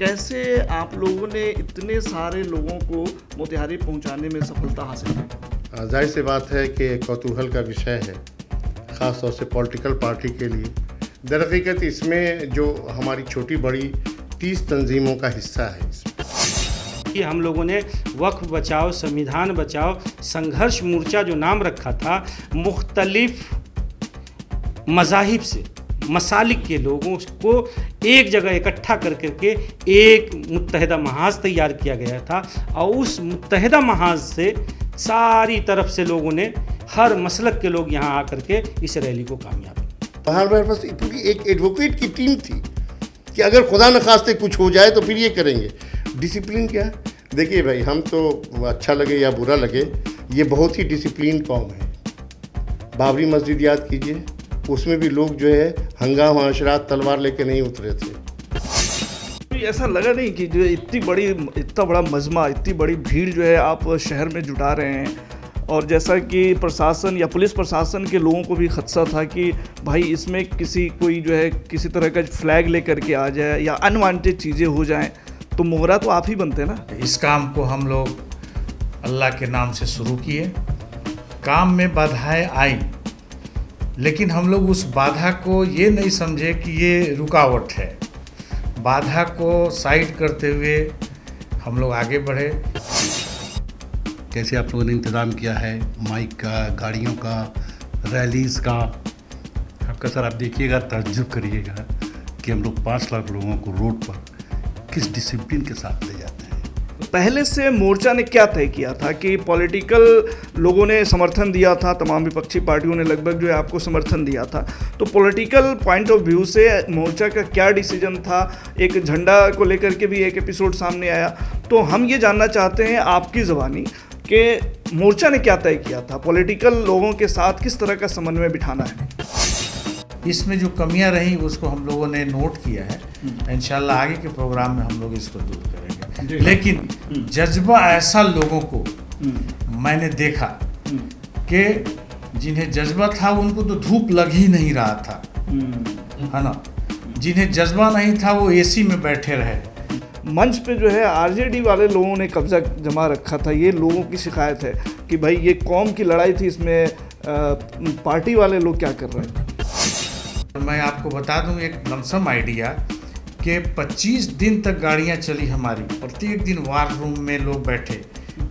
कैसे आप लोगों ने इतने सारे लोगों को मोतिहारी पहुंचाने में सफलता हासिल की? जाहिर सी बात है कि कौतूहल का विषय है, ख़ास तौर से पॉलिटिकल पार्टी के लिए। दरहकीकत इसमें जो हमारी छोटी बड़ी 30 तंजीमों का हिस्सा है इसमें कि हम लोगों ने वक्फ बचाओ, संविधान बचाओ, संघर्ष मोर्चा जो नाम रखा था, मुख्तलिफ मज़ाहिब से मसालिक के लोगों को एक जगह इकट्ठा कर करके एक मुत्तहिदा महाज तैयार किया गया था और उस मुत्तहिदा महाज से सारी तरफ से लोगों ने, हर मसलक के लोग यहाँ आकर के इस रैली को कामयाब किया। हमारे पास पूरी एक एडवोकेट की टीम थी कि अगर खुदा न खास्ते कुछ हो जाए तो फिर ये करेंगे। डिसिप्लिन क्या है? देखिए भाई, हम तो अच्छा लगे या बुरा लगे, ये बहुत ही डिसिप्लिन कौम है। बाबरी मस्जिद याद कीजिए, उसमें भी लोग जो है हंगामा अशरात तलवार लेके नहीं उतरे थे। ऐसा लगा नहीं कि जो इतना बड़ा मजमा, इतनी बड़ी भीड़ जो है आप शहर में जुटा रहे हैं, और जैसा कि प्रशासन या पुलिस प्रशासन के लोगों को भी खदशा था कि भाई इसमें कोई जो है किसी तरह का फ्लैग लेकर के आ जाए या अनवांटेड चीज़ें हो जाएं, तो मोहरा तो आप ही बनते ना। इस काम को हम लोग अल्लाह के नाम से शुरू किए। काम में बाधाएं आई, लेकिन हम लोग उस बाधा को ये नहीं समझे कि ये रुकावट है। बाधा को साइड करते हुए हम लोग आगे बढ़े। कैसे आप लोगों ने इंतज़ाम किया है माइक का, गाड़ियों का, रैलीज़ का? आपका सर आप देखिएगा, ताज्जुब करिएगा कि हम लोग 5 लाख लोगों को रोड पर किस डिसिप्लिन के साथ ले जाते हैं। पहले से मोर्चा ने क्या तय किया था कि पॉलिटिकल लोगों ने समर्थन दिया था, तमाम विपक्षी पार्टियों ने लगभग जो है आपको समर्थन दिया था, तो पॉलिटिकल पॉइंट ऑफ व्यू से मोर्चा का क्या डिसीजन था? एक झंडा को लेकर के भी एक एपिसोड सामने आया, तो हम ये जानना चाहते हैं आपकी ज़बानी कि मोर्चा ने क्या तय किया था, पॉलिटिकल लोगों के साथ किस तरह का समन्वय बिठाना है। इसमें जो कमियां रही उसको हम लोगों ने नोट किया है। इंशाल्लाह आगे के प्रोग्राम में हम लोग इसको दूर करेंगे। लेकिन जज्बा ऐसा लोगों को मैंने देखा कि जिन्हें जज्बा था उनको तो धूप लग ही नहीं रहा था, है ना। जिन्हें जज्बा नहीं था वो एसी में बैठे रहे। मंच पे जो है आरजेडी वाले लोगों ने कब्जा जमा रखा था, ये लोगों की शिकायत है कि भाई ये कौम की लड़ाई थी, इसमें पार्टी वाले लोग क्या कर रहे हैं। मैं आपको बता दूं एक लमसम आइडिया कि 25 दिन तक गाड़ियां चली हमारी, प्रत्येक दिन वार रूम में लोग बैठे।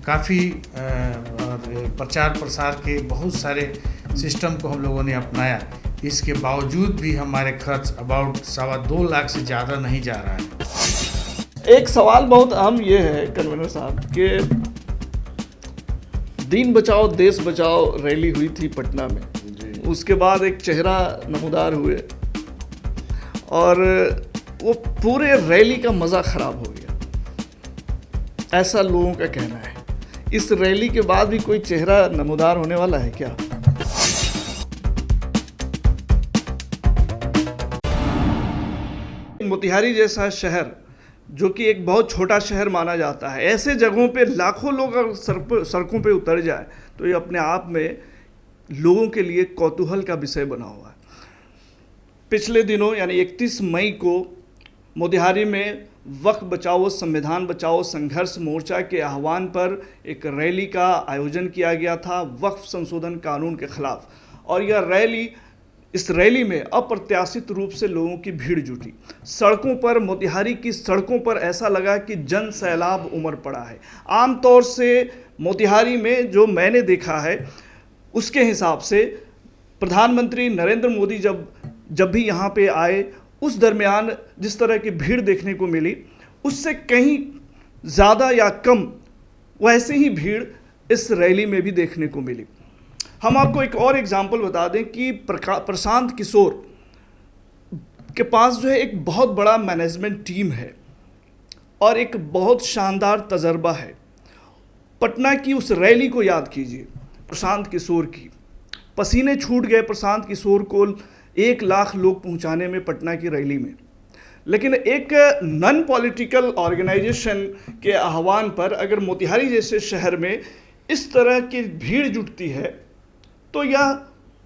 काफ़ी प्रचार प्रसार के बहुत सारे सिस्टम को हम लोगों ने अपनाया। इसके बावजूद भी हमारे खर्च अबाउट 2.25 लाख से ज़्यादा नहीं जा रहा है। एक सवाल बहुत अहम ये है कन्वीनर साहब कि दीन बचाओ देश बचाओ रैली हुई थी पटना में, उसके बाद एक चेहरा नमूदार हुए और वो पूरे रैली का मज़ा ख़राब हो गया, ऐसा लोगों का कहना है। इस रैली के बाद भी कोई चेहरा नमूदार होने वाला है क्या? मोतिहारी जैसा शहर जो कि एक बहुत छोटा शहर माना जाता है, ऐसे जगहों पे लाखों लोग अगर सड़कों पे उतर जाए तो ये अपने आप में लोगों के लिए कौतूहल का विषय बना हुआ है। पिछले दिनों यानी 31 मई को मोतिहारी में वक्फ बचाओ, संविधान बचाओ संघर्ष मोर्चा के आह्वान पर एक रैली का आयोजन किया गया था वक्फ संशोधन कानून के खिलाफ, और यह इस रैली में अप्रत्याशित रूप से लोगों की भीड़ जुटी। सड़कों पर, मोतिहारी की सड़कों पर ऐसा लगा कि जन सैलाब उमड़ पड़ा है। आमतौर से मोतिहारी में जो मैंने देखा है उसके हिसाब से प्रधानमंत्री नरेंद्र मोदी जब भी यहाँ पे आए, उस दरमियान जिस तरह की भीड़ देखने को मिली उससे कहीं ज़्यादा या कम वैसे ही भीड़ इस रैली में भी देखने को मिली। हम आपको एक और एग्जाम्पल बता दें कि प्रशांत किशोर के पास जो है एक बहुत बड़ा मैनेजमेंट टीम है और एक बहुत शानदार तजर्बा है। पटना की उस रैली को याद कीजिए, प्रशांत किशोर की, पसीने छूट गए प्रशांत किशोर को 1 लाख लोग पहुंचाने में पटना की रैली में। लेकिन एक नॉन पॉलिटिकल ऑर्गेनाइजेशन के आह्वान पर अगर मोतिहारी जैसे शहर में इस तरह की भीड़ जुटती है तो यह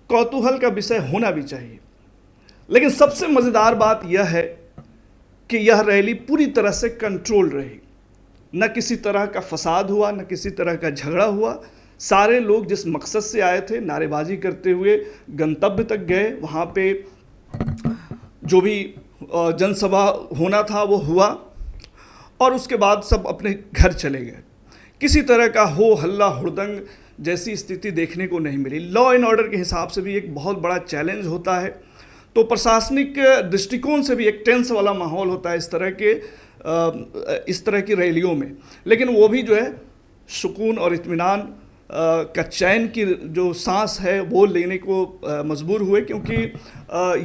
कौतूहल का विषय होना भी चाहिए। लेकिन सबसे मज़ेदार बात यह है कि यह रैली पूरी तरह से कंट्रोल रही। न किसी तरह का फसाद हुआ, न किसी तरह का झगड़ा हुआ। सारे लोग जिस मकसद से आए थे, नारेबाजी करते हुए गंतव्य तक गए। वहाँ पे जो भी जनसभा होना था वो हुआ और उसके बाद सब अपने घर चले गए। किसी तरह का हो हल्ला हुड़दंग जैसी स्थिति देखने को नहीं मिली। लॉ एंड ऑर्डर के हिसाब से भी एक बहुत बड़ा चैलेंज होता है, तो प्रशासनिक दृष्टिकोण से भी एक टेंस वाला माहौल होता है इस तरह की रैलियों में। लेकिन वो भी जो है सुकून और इत्मीनान का चैन की जो सांस है वो लेने को मजबूर हुए, क्योंकि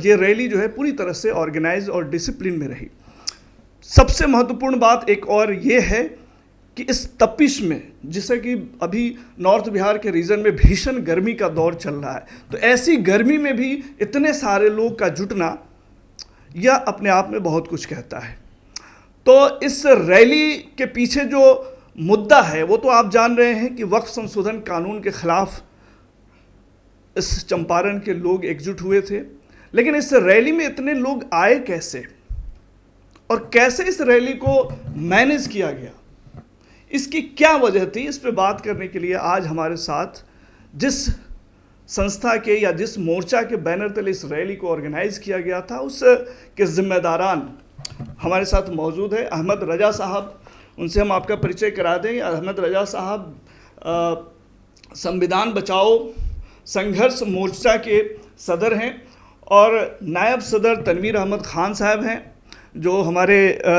ये रैली जो है पूरी तरह से ऑर्गेनाइज और डिसिप्लिन में रही। सबसे महत्वपूर्ण बात एक और ये है कि इस तपिश में, जिसे कि अभी नॉर्थ बिहार के रीजन में भीषण गर्मी का दौर चल रहा है, तो ऐसी गर्मी में भी इतने सारे लोग का जुटना यह अपने आप में बहुत कुछ कहता है। तो इस रैली के पीछे जो मुद्दा है वो तो आप जान रहे हैं कि वक्फ संशोधन कानून के खिलाफ इस चंपारण के लोग एकजुट हुए थे। लेकिन इस रैली में इतने लोग आए कैसे और कैसे इस रैली को मैनेज किया गया, इसकी क्या वजह थी, इस पे बात करने के लिए आज हमारे साथ जिस संस्था के या जिस मोर्चा के बैनर तले इस रैली को ऑर्गेनाइज किया गया था उसके जिम्मेदारान हमारे साथ मौजूद है। अहमद रजा साहब, उनसे हम आपका परिचय करा दें। अहमद रजा साहब संविधान बचाओ संघर्ष मोर्चा के सदर हैं और नायब सदर तनवीर अहमद खान साहब हैं, जो हमारे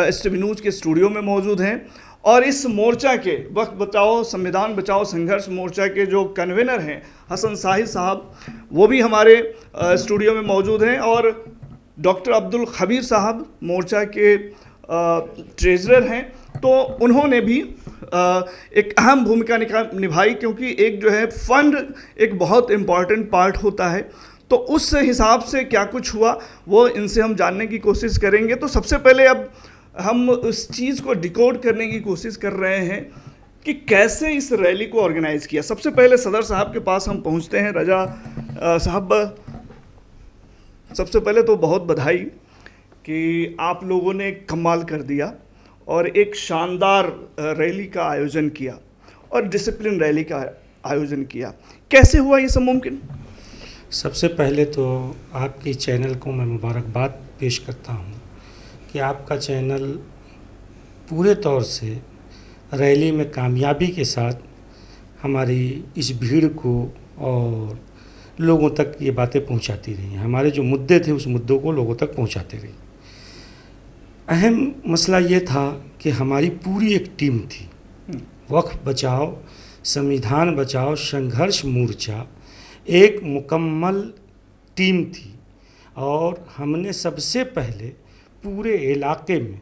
STV न्यूज़ के स्टूडियो में मौजूद हैं। और इस मोर्चा के वक्फ बचाओ संविधान बचाओ संघर्ष मोर्चा के जो कन्वेनर हैं हसन साहिद साहब, वो भी हमारे स्टूडियो में मौजूद हैं। और डॉक्टर अब्दुल खबीर साहब मोर्चा के ट्रेजरर हैं, तो उन्होंने भी एक अहम भूमिका निभाई, क्योंकि एक जो है फंड एक बहुत इम्पॉर्टेंट पार्ट होता है। तो उस हिसाब से क्या कुछ हुआ वो इनसे हम जानने की कोशिश करेंगे। तो सबसे पहले अब हम उस चीज़ को डिकोड करने की कोशिश कर रहे हैं कि कैसे इस रैली को ऑर्गेनाइज़ किया। सबसे पहले सदर साहब के पास हम पहुंचते हैं। रजा साहब, सबसे पहले तो बहुत बधाई कि आप लोगों ने कमाल कर दिया और एक शानदार रैली का आयोजन किया और डिसिप्लिन रैली का आयोजन किया। कैसे हुआ ये सब मुमकिन? सबसे पहले तो आपकी चैनल को मैं मुबारकबाद पेश करता हूँ कि आपका चैनल पूरे तौर से रैली में कामयाबी के साथ हमारी इस भीड़ को और लोगों तक ये बातें पहुंचाती रही। हमारे जो मुद्दे थे उस मुद्दों को लोगों तक पहुंचाते रही। अहम मसला ये था कि हमारी पूरी एक टीम थी, वक्फ बचाओ संविधान बचाओ संघर्ष मोर्चा एक मुकम्मल टीम थी। और हमने सबसे पहले पूरे इलाके में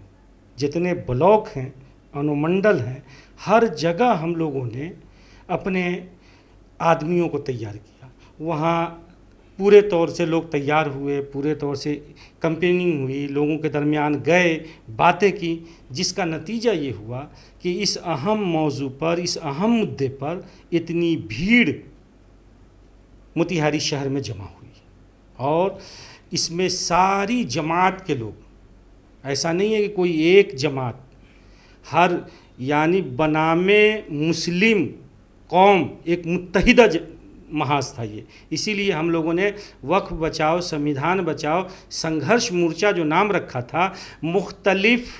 जितने ब्लॉक हैं अनुमंडल हैं हर जगह हम लोगों ने अपने आदमियों को तैयार किया। वहाँ पूरे तौर से लोग तैयार हुए, पूरे तौर से कैंपेनिंग हुई, लोगों के दरमियान गए, बातें की, जिसका नतीजा ये हुआ कि इस अहम मौजू पर, इस अहम मुद्दे पर इतनी भीड़ मोतिहारी शहर में जमा हुई। और इसमें सारी जमात के लोग, ऐसा नहीं है कि कोई एक जमात, हर यानी बनामे मुस्लिम कौम एक मुत्तहिदा महाज था ये। इसीलिए हम लोगों ने वक्फ बचाओ संविधान बचाओ संघर्ष मोर्चा जो नाम रखा था, मुख्तलिफ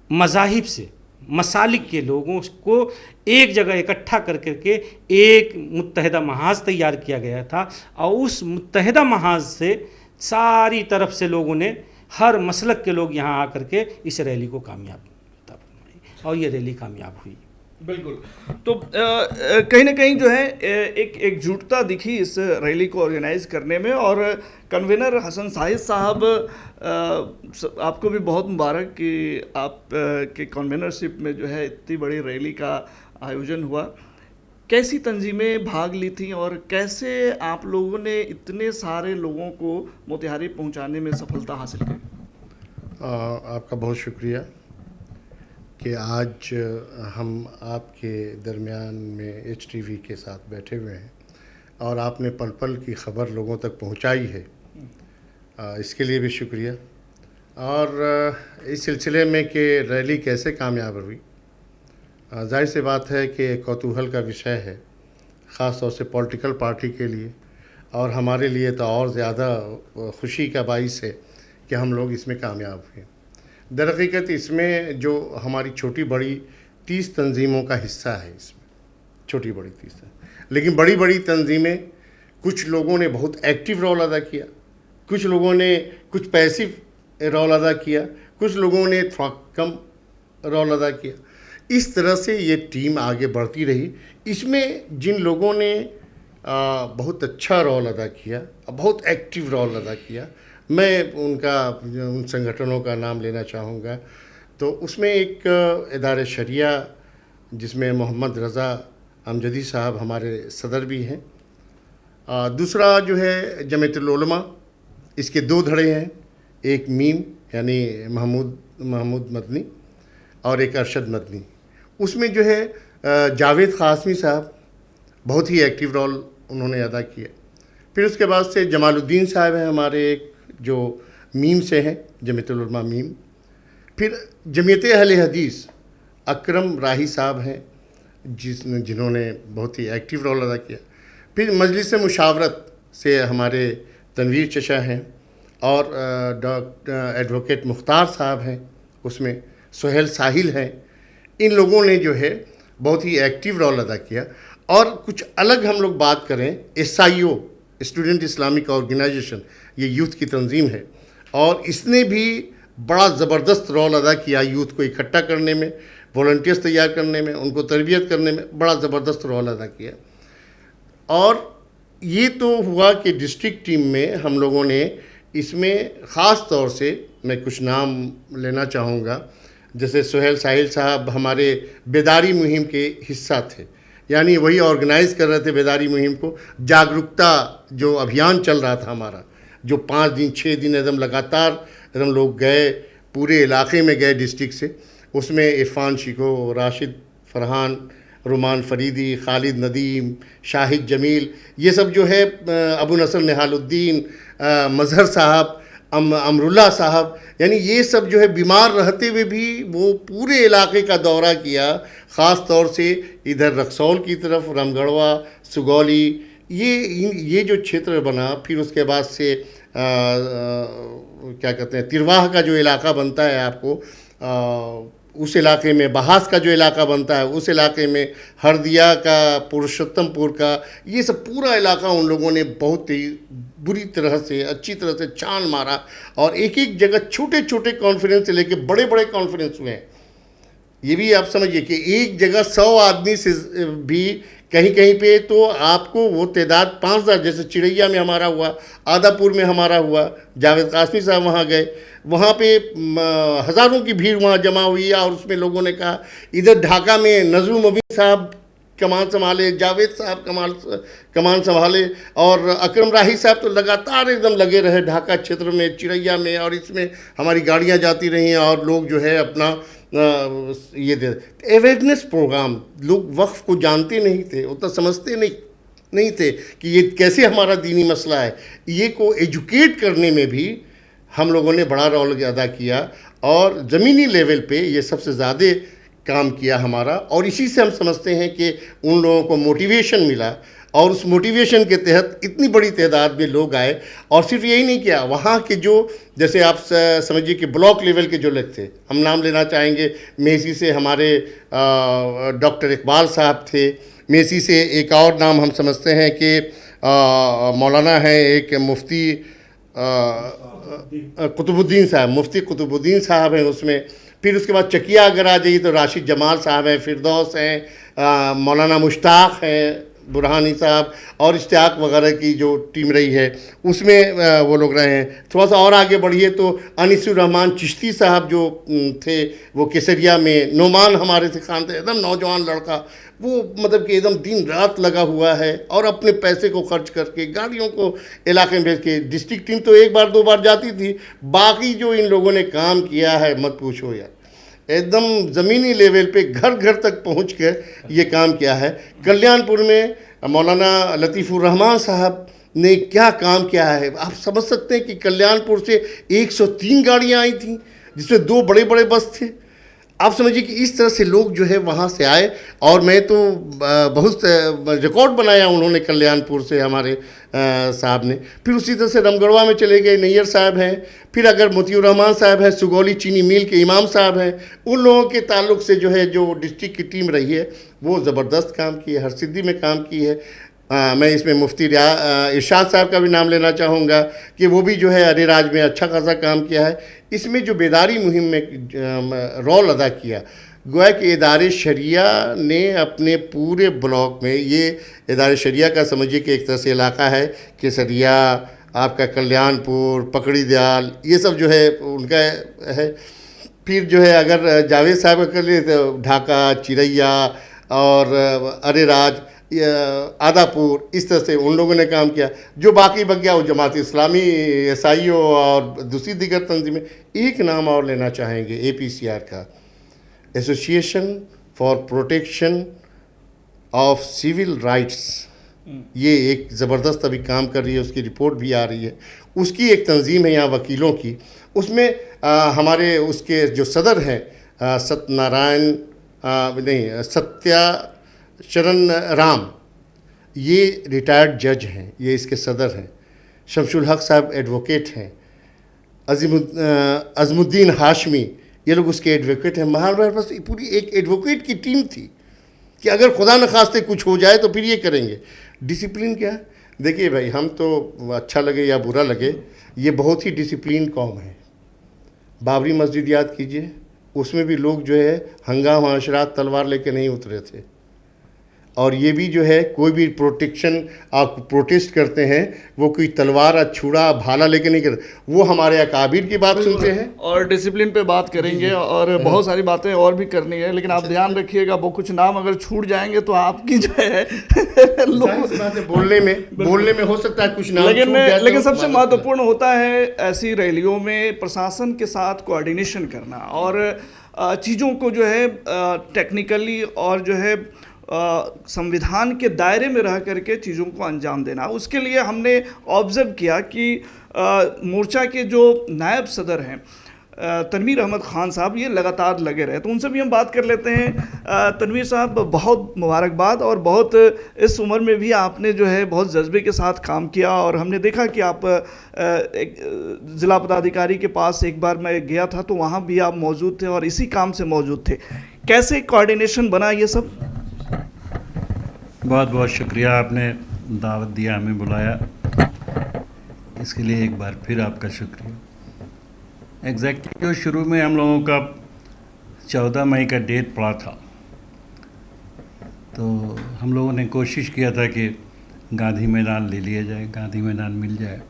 मज़ाहिब से मसालिक के लोगों को एक जगह इकट्ठा कर करके एक मुत्तहिदा महाज तैयार किया गया था। और उस मुत्तहिदा महाज से सारी तरफ से लोगों ने, हर मसलक के लोग यहाँ आकर के इस रैली को कामयाब बनाई और ये रैली कामयाब हुई। बिल्कुल। तो कहीं ना कहीं जो है एक एकजुटता दिखी इस रैली को ऑर्गेनाइज करने में। और कन्वेनर हसन साहिद साहब, आपको भी बहुत मुबारक कि आप के कन्वेनरशिप में जो है इतनी बड़ी रैली का आयोजन हुआ। कैसी तंजीमें भाग ली थी और कैसे आप लोगों ने इतने सारे लोगों को मोतिहारी पहुंचाने में सफलता हासिल की? आपका बहुत शुक्रिया कि आज हम आपके दरमियान में HTV के साथ बैठे हुए हैं और आपने पल पल की ख़बर लोगों तक पहुंचाई है, इसके लिए भी शुक्रिया। और इस सिलसिले में कि रैली कैसे कामयाब हुई, जाहिर सी बात है कि कौतूहल का विषय है, ख़ास तौर से पॉलिटिकल पार्टी के लिए, और हमारे लिए तो और ज़्यादा खुशी का बाइस है कि हम लोग इसमें कामयाब हुए। दरहकीकत इसमें जो हमारी छोटी बड़ी 30 तंजीमों का हिस्सा है, इसमें छोटी बड़ी 30, लेकिन बड़ी बड़ी तंजीमें, कुछ लोगों ने बहुत एक्टिव रोल अदा किया, कुछ लोगों ने कुछ पैसिव रोल अदा किया, कुछ लोगों ने थोड़ा कम रोल अदा किया। इस तरह से ये टीम आगे बढ़ती रही। इसमें जिन लोगों ने बहुत अच्छा रोल अदा किया, बहुत एक्टिव रोल अदा किया, मैं उन संगठनों का नाम लेना चाहूँगा। तो उसमें एक इदारे शरिया जिसमें मोहम्मद रज़ा अमजदी साहब हमारे सदर भी हैं, दूसरा जो है जमीयतुल उलमा, इसके 2 धड़े हैं, एक मीम यानी महमूद मदनी और एक अरशद मदनी। उसमें जो है जावेद क़ासमी साहब बहुत ही एक्टिव रोल उन्होंने अदा किया। फिर उसके बाद से जमालुद्दीन साहब हैं हमारे, एक जो मीम से हैं, जमीयतुल उलमा मीम। फिर जमीयत अहले हदीस अकरम राही साहब हैं जिन्होंने बहुत ही एक्टिव रोल अदा किया। फिर मजलिस मुशावरत से हमारे तनवीर चचा हैं, और एडवोकेट मुख्तार साहब हैं, उसमें सुहेल साहिल हैं। इन लोगों ने जो है बहुत ही एक्टिव रोल अदा किया। और कुछ अलग हम लोग बात करें, SIO स्टूडेंट इस्लामिक ऑर्गेनाइजेशन, ये यूथ की तंजीम है, और इसने भी बड़ा ज़बरदस्त रोल अदा किया यूथ को इकट्ठा करने में, वॉलंटियर्स तैयार करने में, उनको तरबियत करने में बड़ा ज़बरदस्त रोल अदा किया। और ये तो हुआ कि डिस्ट्रिक्ट टीम में हम लोगों ने इसमें ख़ास तौर से मैं कुछ नाम लेना चाहूँगा। जैसे सुहेल साहिल साहब हमारे बेदारी मुहिम के हिस्सा थे, यानी वही ऑर्गेनाइज़ कर रहे थे बेदारी मुहिम को। जागरूकता जो अभियान चल रहा था हमारा, जो 5 दिन 6 दिन एकदम लगातार एकदम लोग गए, पूरे इलाके में गए डिस्ट्रिक्ट से। उसमें इरफान शिको, राशिद फरहान, रुमान फरीदी, खालिद नदीम, शाहिद जमील, ये सब जो है, अबू नसर निहालुद्दीन, मजहर साहब, अमरुल्ला साहब, यानी ये सब जो है बीमार रहते हुए भी वो पूरे इलाके का दौरा किया। ख़ास तौर से इधर रक्सौल की तरफ, रामगढ़वा, सुगौली, ये जो क्षेत्र बना। फिर उसके बाद से क्या कहते हैं, तिरवाह का जो इलाका बनता है आपको, उस इलाके में बहास का जो इलाका बनता है, उस इलाके में हरदिया का, पुरुषोत्तमपुर का, ये सब पूरा इलाका उन लोगों ने बहुत ही बुरी तरह से, अच्छी तरह से छान मारा। और एक एक जगह छोटे छोटे कॉन्फ्रेंस से लेके बड़े बड़े कॉन्फ्रेंस हुए हैं। ये भी आप समझिए कि एक जगह 100 आदमी से भी कहीं कहीं पे तो आपको वो तादाद 5000, जैसे चिड़ैया में हमारा हुआ, आदापुर में हमारा हुआ, जावेद क़ासमी साहब वहाँ गए, वहाँ पे हज़ारों की भीड़ वहाँ जमा हुई। और उसमें लोगों ने कहा, इधर ढाका में नज़रुल मुबीन साहब कमान संभाले, जावेद साहब कमान संभाले, और अकरम राही साहब तो लगातार एकदम लगे रहे ढाका क्षेत्र में, चिड़ैया में। और इसमें हमारी गाड़ियाँ जाती रहीं और लोग जो है अपना ये दे अवेयरनेस प्रोग्राम। लोग वक्फ को जानते नहीं थे, उतना समझते नहीं थे कि ये कैसे हमारा दीनी मसला है। ये को एजुकेट करने में भी हम लोगों ने बड़ा रोल अदा किया, और ज़मीनी लेवल पे ये सबसे ज़्यादा काम किया हमारा। और इसी से हम समझते हैं कि उन लोगों को मोटिवेशन मिला, और उस मोटिवेशन के तहत इतनी बड़ी तादाद में लोग आए। और सिर्फ यही नहीं किया, वहाँ के जो, जैसे आप समझिए कि ब्लॉक लेवल के जो लोग थे, हम नाम लेना चाहेंगे, मेसी से हमारे डॉक्टर इकबाल साहब थे, मेसी से एक और नाम हम समझते हैं कि मौलाना हैं एक मुफ्ती कुतुबुद्दीन साहब, मुफ्ती कुतुबुद्दीन साहब हैं उसमें। फिर उसके बाद चकिया अगर आ जाइए तो राशिद जमाल साहब हैं, फिरदौस हैं, मौलाना मुश्ताक हैं, बुरहानी साहब, और इश्तियाक वगैरह की जो टीम रही है उसमें वो लोग रहे हैं। थोड़ा सा और आगे बढ़िए तो अनीसुर रहमान चिश्ती साहब जो थे वो केसरिया में, नोमान हमारे से खान थे, एकदम नौजवान लड़का, वो मतलब कि एकदम दिन रात लगा हुआ है, और अपने पैसे को खर्च करके गाड़ियों को इलाके में भेज के। डिस्ट्रिक्ट टीम तो 1 बार 2 बार जाती थी, बाकी जो इन लोगों ने काम किया है मत पूछो यार, एकदम ज़मीनी लेवल पे घर घर तक पहुँच कर ये काम किया है। कल्याणपुर में मौलाना लतीफ़ुर रहमान साहब ने क्या काम किया है। आप समझ सकते हैं कि कल्याणपुर से 103 गाड़ियां आई थीं, जिसमें 2 बड़े बड़े बस थे। आप समझिए कि इस तरह से लोग जो है वहाँ से आए, और मैं तो बहुत रिकॉर्ड बनाया उन्होंने कल्याणपुर से हमारे साहब ने। फिर उसी तरह से रमगढ़वा में चले गए, नैयर साहब हैं। फिर अगर मोतियुर रहमान साहब हैं, सुगौली चीनी मिल के इमाम साहब हैं, उन लोगों के ताल्लुक से जो है जो डिस्ट्रिक्ट की टीम रही है वो ज़बरदस्त काम की है, हरसिद्धि में काम की है। मैं इसमें मुफ्ती इरशाद साहब का भी नाम लेना चाहूँगा कि वो भी जो है अरेराज में अच्छा खासा काम किया है। इसमें जो बेदारी मुहिम में रोल अदा किया, गोया कि इदारे शरिया ने अपने पूरे ब्लॉक में, ये इदारे शरिया का समझिए कि एक तरह से इलाका है, केसरिया, आपका कल्याणपुर, पकड़ी दयाल, ये सब जो है उनका है। फिर जो है अगर जावेद साहब का कर लिए तो ढाका, चिरैया और अरेराज, आदापुर, इस तरह से उन लोगों ने काम किया। जो बाकी बच गया वो जमात इस्लामी, SIO और दूसरी दीगर तंजीमें। एक नाम और लेना चाहेंगे APCR का, association for protection of civil rights. ये एक ज़बरदस्त अभी काम कर रही है, उसकी रिपोर्ट भी आ रही है। उसकी एक तंजीम है यहाँ वकीलों की, उसमें हमारे उसके जो सदर हैं सत्यचरण राम, ये रिटायर्ड जज हैं, ये इसके सदर हैं। शमशुल हक साहब एडवोकेट हैं। अज़मुद्दीन हाशमी, ये लोग उसके एडवोकेट हैं। हमारे पास पूरी एक एडवोकेट की टीम थी कि अगर खुदा न खास्ते कुछ हो जाए तो फिर ये करेंगे। डिसिप्लिन क्या है? देखिए भाई, हम तो अच्छा लगे या बुरा लगे, ये बहुत ही डिसिप्लिन कौम है। बाबरी मस्जिद याद कीजिए, उसमें भी लोग जो है हंगामा अशरात तलवार लेके नहीं उतरे थे। और ये भी जो है कोई भी प्रोटेक्शन आप प्रोटेस्ट करते हैं, वो कोई तलवार, छुरा, भाला लेके नहीं करते, वो हमारे अकाबिर की बात सुनते हैं। और डिसिप्लिन पे बात करेंगे और बहुत सारी बातें और भी करनी है, लेकिन आप ध्यान रखिएगा वो कुछ नाम अगर छूट जाएंगे तो आपकी जो है बोलने में हो सकता है कुछ नाम छूट जाए, लेकिन सबसे महत्वपूर्ण होता है ऐसी रैलियों में प्रशासन के साथ कोऑर्डिनेशन करना और चीज़ों को जो है टेक्निकली और जो है संविधान के दायरे में रह करके चीज़ों को अंजाम देना। उसके लिए हमने ऑब्ज़र्व किया कि मोर्चा के जो नायब सदर हैं तनवीर अहमद ख़ान साहब, ये लगातार लगे रहे, तो उनसे भी हम बात कर लेते हैं। तनवीर साहब, बहुत मुबारकबाद, और बहुत इस उम्र में भी आपने जो है बहुत जज्बे के साथ काम किया, और हमने देखा कि आप एक ज़िला पदाधिकारी के पास एक बार मैं गया था तो वहाँ भी आप मौजूद थे और इसी काम से मौजूद थे। कैसे कोऑर्डिनेशन बना ये सब? बहुत बहुत शुक्रिया, आपने दावत दिया, हमें बुलाया, इसके लिए एक बार फिर आपका शुक्रिया। एग्जैक्टली जो शुरू में हम लोगों का 14 मई का डेट पड़ा था, तो हम लोगों ने कोशिश किया था कि गांधी मैदान ले लिया जाए, गांधी मैदान मिल जाए।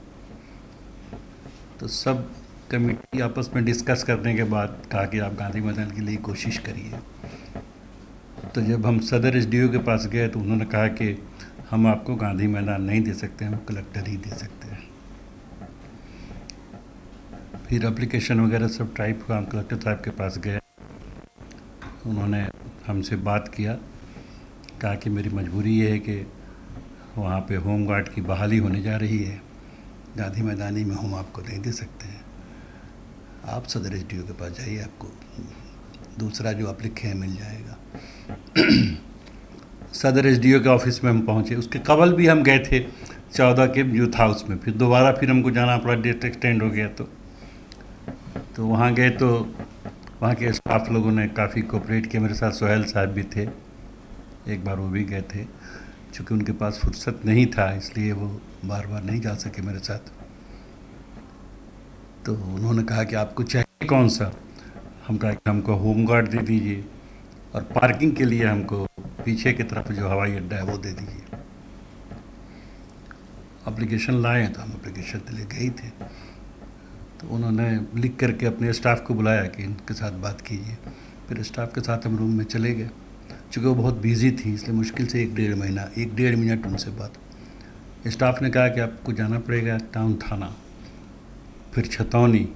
तो सब कमेटी आपस में डिस्कस करने के बाद कहा कि आप गांधी मैदान के लिए कोशिश करिए। तो जब हम सदर SDO के पास गए तो उन्होंने कहा कि हम आपको गांधी मैदान नहीं दे सकते, हम कलेक्टर ही दे सकते हैं। फिर एप्लीकेशन वगैरह सब टाइप हुआ, हम कलेक्टर साहब के पास गए, उन्होंने हमसे बात किया, कहा कि मेरी मजबूरी ये है कि वहाँ पे होम गार्ड की बहाली होने जा रही है, गांधी मैदानी में हम आपको नहीं दे सकते हैं, आप सदर SDO के पास जाइए, आपको दूसरा जो आप लिखे हैं मिल जाएगा। सदर SDO के ऑफिस में हम पहुँचे, उसके कबल भी हम गए थे 14 के यूथ हाउस में, फिर दोबारा फिर हमको जाना पड़ा, डेट एक्सटेंड हो गया। तो वहाँ गए तो वहाँ के स्टाफ लोगों ने काफ़ी कोऑपरेट किया, मेरे साथ सोहेल साहब भी थे, एक बार वो भी गए थे, चूँकि उनके पास फुर्सत नहीं था इसलिए वो बार बार नहीं जा सके मेरे साथ। तो उन्होंने कहा कि आपको चाहिए कौन सा? हम कहा कि हमको होम गार्ड दे दीजिए और पार्किंग के लिए हमको पीछे की तरफ जो हवाई अड्डा है वो दे दीजिए। एप्लीकेशन लाए तो हम एप्लीकेशन के लिए गए थे, तो उन्होंने लिख करके अपने स्टाफ को बुलाया कि इनके साथ बात कीजिए। फिर स्टाफ के साथ हम रूम में चले गए, चूँकि वो बहुत बिजी थी इसलिए मुश्किल से 1-1.5 मिनट उनसे बात। स्टाफ ने कहा कि आपको जाना पड़ेगा टाउन थाना, फिर छतौनी,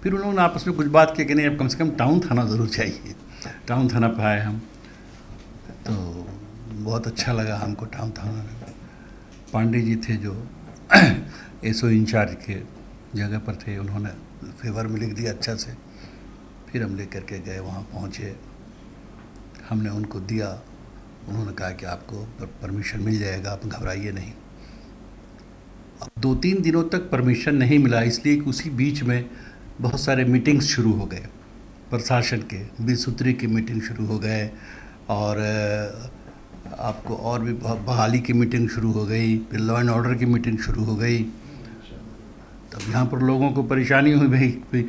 फिर उन्होंने आपस में कुछ बात की कि नहीं अब कम से कम टाउन थाना ज़रूर चाहिए। टाउन थाना पर आए हम, तो बहुत अच्छा लगा हमको टाउन थाना में। पांडे जी थे जो एसओ इंचार्ज के जगह पर थे, उन्होंने फेवर में लिख दिया अच्छा से। फिर हम लेकर के गए, वहाँ पहुँचे, हमने उनको दिया, उन्होंने कहा कि आपको परमिशन मिल जाएगा, आप घबराइए नहीं। अब 2-3 दिनों तक परमिशन नहीं मिला, इसलिए कि उसी बीच में बहुत सारे मीटिंग्स शुरू हो गए प्रशासन के, 20 सूत्री की मीटिंग शुरू हो गए, और आपको और भी बहाली की मीटिंग शुरू हो गई, फिर लॉ एंड ऑर्डर की मीटिंग शुरू हो गई। तब यहाँ पर लोगों को परेशानी हुई, भाई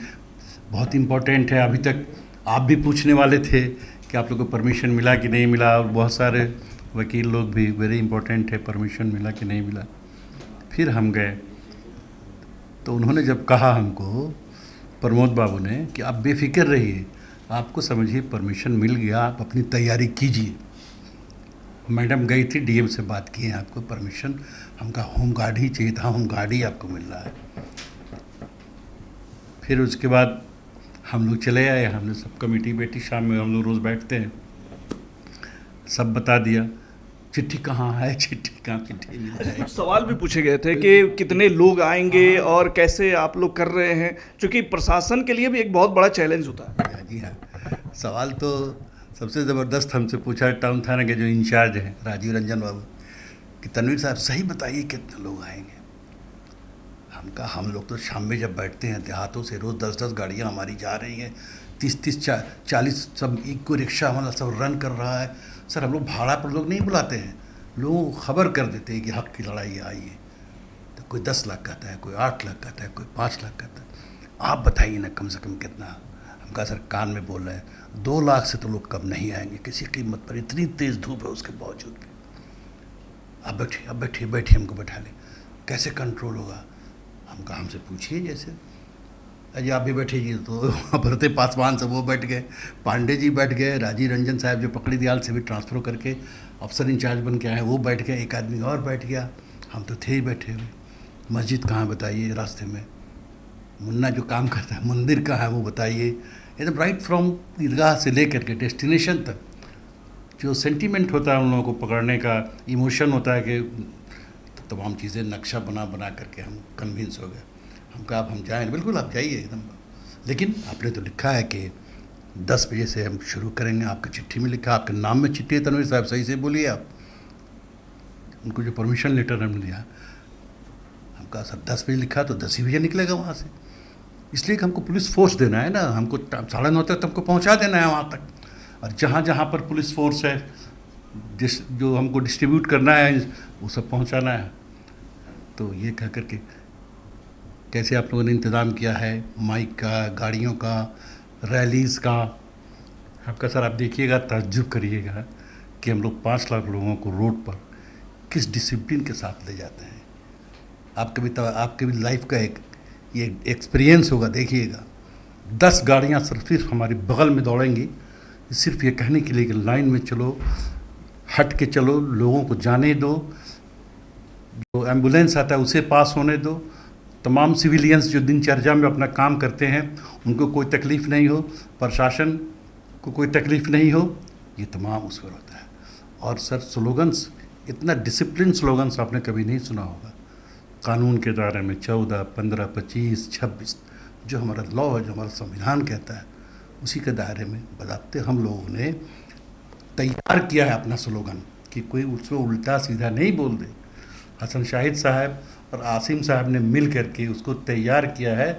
बहुत इम्पोर्टेंट है। अभी तक आप भी पूछने वाले थे कि आप लोग को परमिशन मिला कि नहीं मिला, और बहुत सारे वकील लोग भी, वेरी इम्पोर्टेंट है, परमिशन मिला कि नहीं मिला। फिर हम गए तो उन्होंने जब कहा हमको, प्रमोद बाबू ने, कि आप बेफिक्र रहिए, आपको समझिए परमिशन मिल गया, आप अपनी तैयारी कीजिए। मैडम गई थी, डीएम से बात की है, आपको परमिशन, हमका होम गार्ड ही चाहिए था, होम गार्ड ही आपको मिल रहा है। फिर उसके बाद हम लोग चले आए, हमने सब कमेटी बैठी, शाम में हम लोग रोज़ बैठते हैं, सब बता दिया, चिट्ठी कहाँ है, चिट्ठी कहाँ, चिट्ठी मिल जाएगी। कुछ सवाल भी पूछे गए थे कि कितने लोग आएंगे और कैसे आप लोग कर रहे हैं, क्योंकि प्रशासन के लिए भी एक बहुत बड़ा चैलेंज होता है। जी हाँ, सवाल तो सबसे ज़बरदस्त हमसे पूछा टाउन थाना के जो इंचार्ज हैं राजीव रंजन बाबू, कि तनवीर साहब सही बताइए कितने लोग आएंगे। हम कहा हम लोग तो शाम में जब बैठते हैं देहातों से, रोज़ 10-10 गाड़ियाँ हमारी जा रही हैं, 30-30, 40 सब इको रिक्शा हमारा सब रन कर रहा है। सर हम लोग भाड़ा पर लोग नहीं बुलाते हैं, लोगों को खबर कर देते हैं कि हक की लड़ाई आई है। तो कोई 10 लाख कहता है, कोई 8 लाख कहता है, कोई 5 लाख कहता है, आप बताइए ना कम से कम कितना। हम कहा सर कान में बोल रहे हैं 2 लाख से तो लोग कम नहीं आएंगे किसी कीमत पर, इतनी तेज़ धूप है उसके बावजूद भी। आप बैठिए, अब बैठिए, बैठिए, हमको बैठा लें, कैसे कंट्रोल होगा। हम कहा हमसे पूछिए, जैसे अजय आप भी बैठिए। तो वहाँ पर थे पासवान सब, वो बैठ गए, पांडे जी बैठ गए, राजीव रंजन साहब जो पकड़ी दयाल से भी ट्रांसफ़र करके अफसर इंचार्ज बन के आए, वो बैठ गए, एक आदमी और बैठ गया, हम तो थे ही बैठे हुए। मस्जिद कहाँ बताइए, रास्ते में मुन्ना जो काम करता है, मंदिर कहाँ है वो बताइए, एकदम राइट फ्रॉम ईदगाह से लेकर के डेस्टिनेशन तक जो सेंटीमेंट होता है उन लोगों को पकड़ने का, इमोशन होता है, कि तमाम चीज़ें नक्शा बना बना करके हम कन्विंस हो गए। हम कहा अब हम जाएँ, बिल्कुल आप जाइए एकदम, लेकिन आपने तो लिखा है कि 10 बजे से हम शुरू करेंगे, आपकी चिट्ठी में लिखा, आपके नाम में चिट्ठी है, तनवीर साहब सही से बोलिए आप। उनको जो परमिशन लेटर हमने दिया, हम कहा सर 10 बजे लिखा तो 10 ही बजे निकलेगा वहाँ से, इसलिए कि हमको पुलिस फोर्स देना है ना, हमको 9:30 तक हमको पहुँचा देना है वहाँ तक, और जहाँ जहाँ पर पुलिस फोर्स है जो हमको डिस्ट्रीब्यूट करना है वो सब पहुँचाना है। तो ये कह करके कैसे आप लोगों ने इंतज़ाम किया है माइक का, गाड़ियों का, रैलीज़ का। आपका सर आप देखिएगा, ताज्जुब करिएगा कि हम लोग 5 लाख लोगों को रोड पर किस डिसिप्लिन के साथ ले जाते हैं। आपके भी लाइफ का एक ये एक्सपीरियंस होगा, देखिएगा। 10 गाड़ियाँ सिर्फ हमारी बगल में दौड़ेंगी, सिर्फ ये कहने के लिए कि लाइन में चलो, हट के चलो, लोगों को जाने दो, जो एम्बुलेंस आता है उसे पास होने दो, तमाम सिविलियंस जो दिनचर्या में अपना काम करते हैं उनको कोई तकलीफ़ नहीं हो, प्रशासन को कोई तकलीफ़ नहीं हो, ये तमाम उस पर होता है। और सर स्लोगन्स, इतना डिसिप्लिन स्लोगन्स आपने कभी नहीं सुना होगा। कानून के दायरे में 14, 15, 25, 26 जो हमारा लॉ है, जो हमारा संविधान कहता है, उसी के दायरे में बजाते हम लोगों ने तैयार किया है अपना स्लोगन, कि कोई उसको उल्टा सीधा नहीं बोल दे। हसन शाहिद साहब और आसिम साहब ने मिल करके उसको तैयार किया है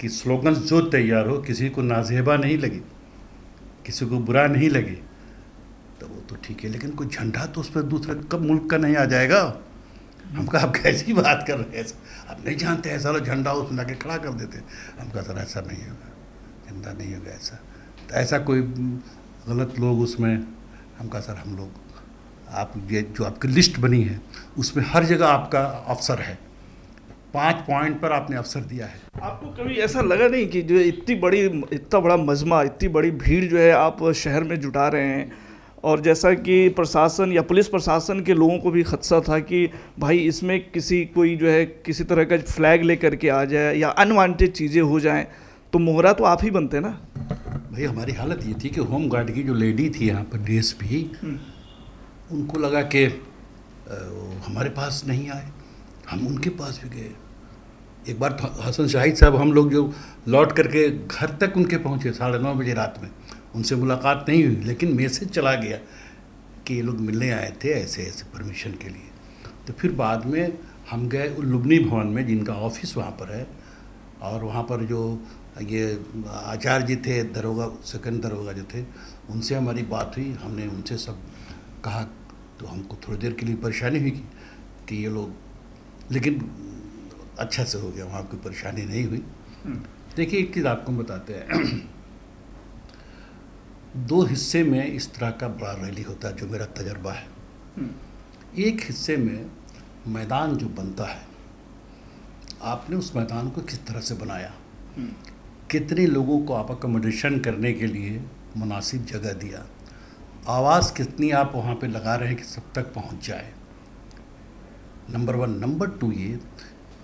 कि स्लोगन्स जो तैयार हो, किसी को नाजेबा नहीं लगे, किसी को बुरा नहीं लगे, तो वो तो ठीक है, लेकिन कोई झंडा तो उस पर दूसरे कब मुल्क का नहीं आ जाएगा। हम कहा आप कैसी बात कर रहे हैं, आप नहीं जानते ऐसा वाला झंडा उसमें लाके खड़ा कर देते। हम कहा सर ऐसा नहीं होगा, झंडा नहीं होगा ऐसा, तो ऐसा कोई गलत लोग उसमें। हम कहा सर हम लोग, आप ये जो आपकी लिस्ट बनी है उसमें हर जगह आपका अफसर है, 5 पॉइंट पर आपने अफसर दिया है। आपको कभी ऐसा लगा नहीं कि जो इतना बड़ा मजमा, इतनी बड़ी भीड़ जो है आप शहर में जुटा रहे हैं, और जैसा कि प्रशासन या पुलिस प्रशासन के लोगों को भी खदशा था कि भाई इसमें कोई जो है किसी तरह का फ्लैग लेकर के आ जाए या अनवांटेड चीज़ें हो जाएं, तो मोहरा तो आप ही बनते ना। भाई हमारी हालत ये थी कि होम गार्ड की जो लेडी थी यहाँ पर, डीएसपी, उनको लगा कि वो हमारे पास नहीं आए, हम उनके पास भी गए। एक बार तो हसन शाहिद साहब, हम लोग जो लौट करके घर तक उनके पहुँचे 9:30 बजे रात में, उनसे मुलाकात नहीं हुई, लेकिन मैसेज चला गया कि ये लोग मिलने आए थे ऐसे ऐसे परमिशन के लिए। तो फिर बाद में हम गए लुम्बिनी भवन में, जिनका ऑफिस वहाँ पर है, और वहाँ पर जो ये आचार्य जी थे, दरोगा, सेकंड दरोगा जो थे, उनसे हमारी बात हुई। हमने उनसे सब कहा, तो हमको थोड़ी देर के लिए परेशानी हुई कि ये लोग, लेकिन अच्छा से हो गया, वहाँ कोई परेशानी नहीं हुई। देखिए एक चीज़ आपको बताते हैं, 2 हिस्से में इस तरह का बड़ा रैली होता है जो मेरा तजर्बा है। एक हिस्से में मैदान जो बनता है, आपने उस मैदान को किस तरह से बनाया, कितने लोगों को आप अकोमोडेशन करने के लिए मुनासिब जगह दिया, आवाज़ कितनी आप वहाँ पे लगा रहे हैं कि सब तक पहुँच जाए, नंबर 1। नंबर 2 ये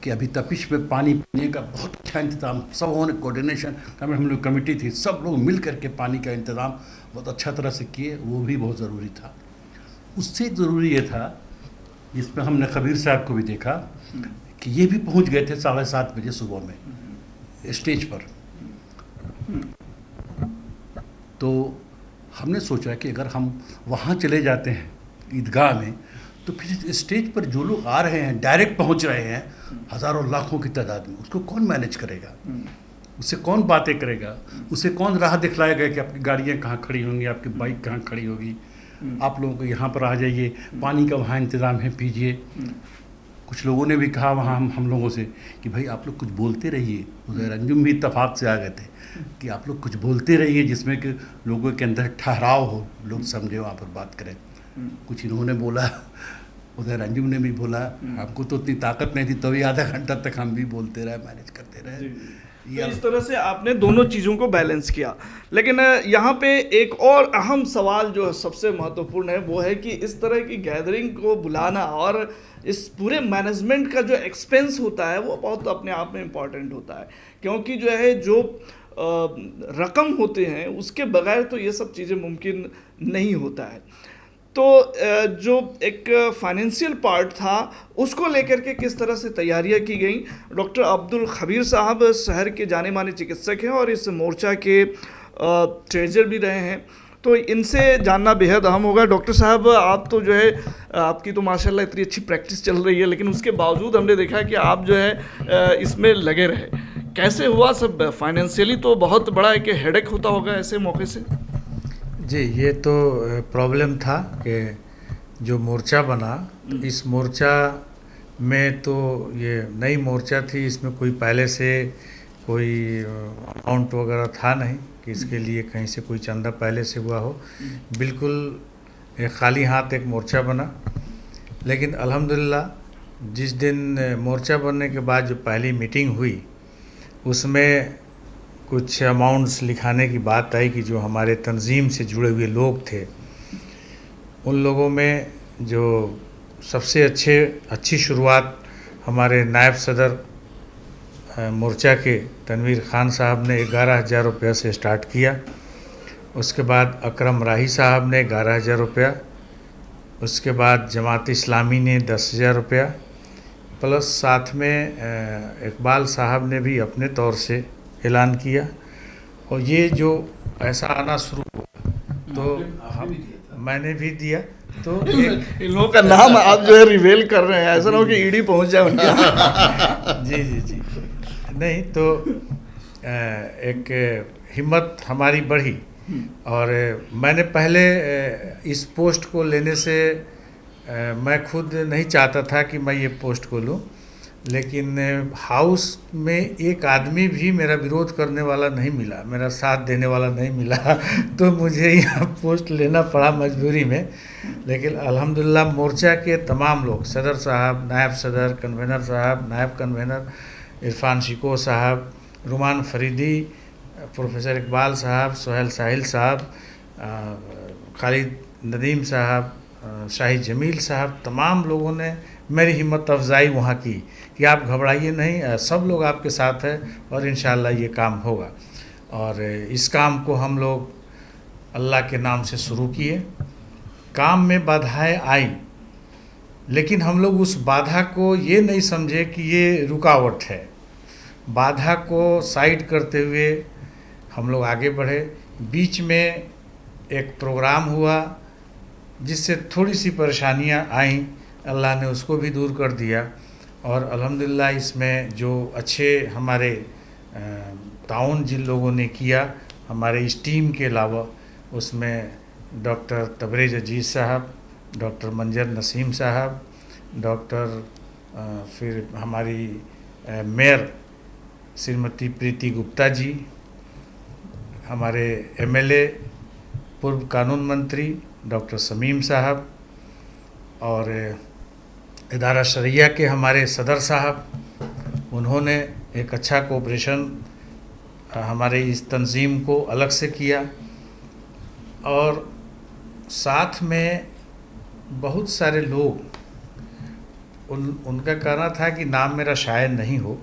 कि अभी तपिश में पानी पीने का बहुत अच्छा इंतज़ाम, सब उन्होंने कोऑर्डिनेशन, हम लोग कमेटी थी, सब लोग मिल करके पानी का इंतज़ाम बहुत अच्छा तरह से किए, वो भी बहुत ज़रूरी था। उससे ज़रूरी ये था, जिसमें हमने कबीर साहब को भी देखा कि ये भी पहुंच गए थे 7:30 बजे सुबह में स्टेज पर। तो हमने सोचा कि अगर हम वहाँ चले जाते हैं ईदगाह में, तो फिर स्टेज पर जो लोग आ रहे हैं, डायरेक्ट पहुँच रहे हैं हज़ारों लाखों की तादाद में, उसको कौन मैनेज करेगा, उससे कौन बातें करेगा, उसे कौन राह दिखलाएगा कि आपकी गाड़ियाँ कहाँ खड़ी होंगी, आपकी बाइक कहाँ खड़ी होगी, आप लोगों को यहाँ पर आ जाइए, पानी का वहाँ इंतज़ाम है, पीजिए। कुछ लोगों ने भी कहा वहाँ हम लोगों से कि भाई आप लोग कुछ बोलते रहिए। उधर अंजुम भी इत्तफाक से आ गए थे कि आप लोग कुछ बोलते रहिए जिसमें कि लोगों के अंदर ठहराव हो, लोग समझे, वहाँ पर बात करें। कुछ इन्होंने बोला, उधर अंजुम ने भी बोला, हमको तो उतनी ताकत नहीं थी, तभी आधा घंटा तक हम भी बोलते रहे, मैनेज करते रहे। तो इस तरह से आपने दोनों चीज़ों को बैलेंस किया। लेकिन यहाँ पे एक और अहम सवाल जो सबसे महत्वपूर्ण है वो है कि इस तरह की गैदरिंग को बुलाना और इस पूरे मैनेजमेंट का जो एक्सपेंस होता है वो बहुत अपने आप में इम्पॉर्टेंट होता है, क्योंकि जो है जो रकम होते हैं उसके बगैर तो ये सब चीज़ें मुमकिन नहीं होता है। तो जो एक फाइनेंशियल पार्ट था उसको लेकर के किस तरह से तैयारियां की गई। डॉक्टर अब्दुल खबीर साहब शहर के जाने माने चिकित्सक हैं और इस मोर्चा के ट्रेजर भी रहे हैं, तो इनसे जानना बेहद अहम होगा। डॉक्टर साहब, आप तो जो है आपकी तो माशाल्लाह इतनी अच्छी प्रैक्टिस चल रही है, लेकिन उसके बावजूद हमने देखा कि आप जो है इसमें लगे रहे। कैसे हुआ सब? फाइनेंशियली तो बहुत बड़ा एक हेडेक होता होगा ऐसे मौके से। जी, ये तो प्रॉब्लम था कि जो मोर्चा बना, इस मोर्चा में तो ये नई मोर्चा थी, इसमें कोई पहले से कोई अमाउंट वगैरह था नहीं कि इसके लिए कहीं से कोई चंदा पहले से हुआ हो। बिल्कुल खाली हाथ एक मोर्चा बना। लेकिन अल्हम्दुलिल्लाह जिस दिन मोर्चा बनने के बाद जो पहली मीटिंग हुई उसमें कुछ अमाउंट्स लिखाने की बात आई कि जो हमारे तंजीम से जुड़े हुए लोग थे उन लोगों में जो सबसे अच्छी शुरुआत हमारे नायब सदर मोर्चा के तनवीर ख़ान साहब ने 11,000 रुपया से स्टार्ट किया। उसके बाद अकरम राही साहब ने 11,000 रुपया, उसके बाद जमात इस्लामी ने 10,000 रुपया, प्लस साथ में इकबाल साहब ने भी अपने तौर से ऐलान किया। और ये जो ऐसा आना शुरू हुआ तो मैंने भी दिया। तो इन लोगों का नाम आप जो है रिवेल कर रहे हैं, ऐसा ना हो कि ईडी पहुंच जाए उनके यहाँ। जी नहीं, तो एक हिम्मत हमारी बढ़ी। और मैंने पहले इस पोस्ट को लेने से मैं खुद नहीं चाहता था कि मैं ये पोस्ट को लूँ, लेकिन हाउस में एक आदमी भी मेरा विरोध करने वाला नहीं मिला, मेरा साथ देने वाला नहीं मिला, तो मुझे यहाँ पोस्ट लेना पड़ा मजबूरी में। लेकिन अल्हम्दुलिल्लाह मोर्चा के तमाम लोग, सदर साहब, नायब सदर, कन्वेनर साहब, नायब कन्वेनर इरफान शिको साहब, रुमान फरीदी, प्रोफेसर इकबाल साहब, सोहेल साहिल साहब, खालिद नदीम साहब, शाहिद जमील साहब, तमाम लोगों ने मेरी हिम्मत अफजाई वहाँ की कि आप घबराइए नहीं, सब लोग आपके साथ हैं और इंशाअल्लाह ये काम होगा। और इस काम को हम लोग अल्लाह के नाम से शुरू किए। काम में बाधाएं आई, लेकिन हम लोग उस बाधा को ये नहीं समझे कि ये रुकावट है। बाधा को साइड करते हुए हम लोग आगे बढ़े। बीच में एक प्रोग्राम हुआ जिससे थोड़ी सी परेशानियां आईं, अल्लाह ने उसको भी दूर कर दिया। और अल्हम्दुलिल्लाह इसमें जो अच्छे हमारे ताउन जिन लोगों ने किया हमारे इस टीम के अलावा, उसमें डॉक्टर तबरेज़ अजीज़ साहब, डॉक्टर मंजर नसीम साहब, डॉक्टर फिर हमारी मेयर श्रीमती प्रीति गुप्ता जी, हमारे एमएलए पूर्व कानून मंत्री डॉक्टर समीम साहब, और इदारा शरिया के हमारे सदर साहब, उन्होंने एक अच्छा कोऑपरेशन हमारे इस तंजीम को अलग से किया। और साथ में बहुत सारे लोग, उनका कहना था कि नाम मेरा शायद नहीं हो,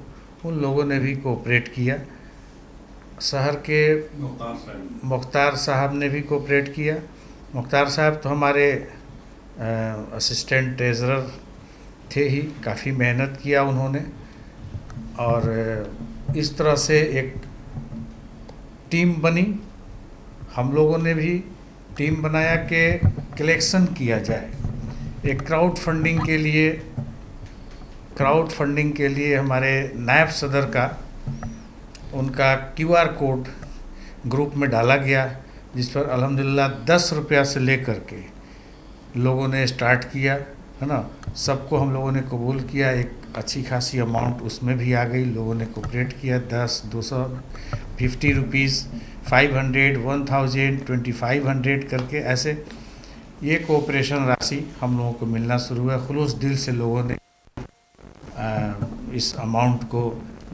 उन लोगों ने भी कोऑपरेट किया। शहर के मुख्तार साहब ने भी कोऑपरेट किया। मुख्तार साहब तो हमारे असिस्टेंट ट्रेजरर थे ही, काफ़ी मेहनत किया उन्होंने। और इस तरह से एक टीम बनी। हम लोगों ने भी टीम बनाया कि कलेक्शन किया जाए। एक क्राउड फंडिंग के लिए हमारे नायब सदर का उनका QR कोड ग्रुप में डाला गया, जिस पर अल्हम्दुलिल्लाह 10 रुपया से लेकर के लोगों ने स्टार्ट किया, है ना। सबको हम लोगों ने कबूल किया। एक अच्छी खासी अमाउंट उसमें भी आ गई, लोगों ने कोऑपरेट किया। 10, 200, 50 रुपीज़, 500, 1000, 2500 करके ऐसे ये कोऑपरेशन राशि हम लोगों को मिलना शुरू हुआ। खुलूस दिल से लोगों ने इस अमाउंट को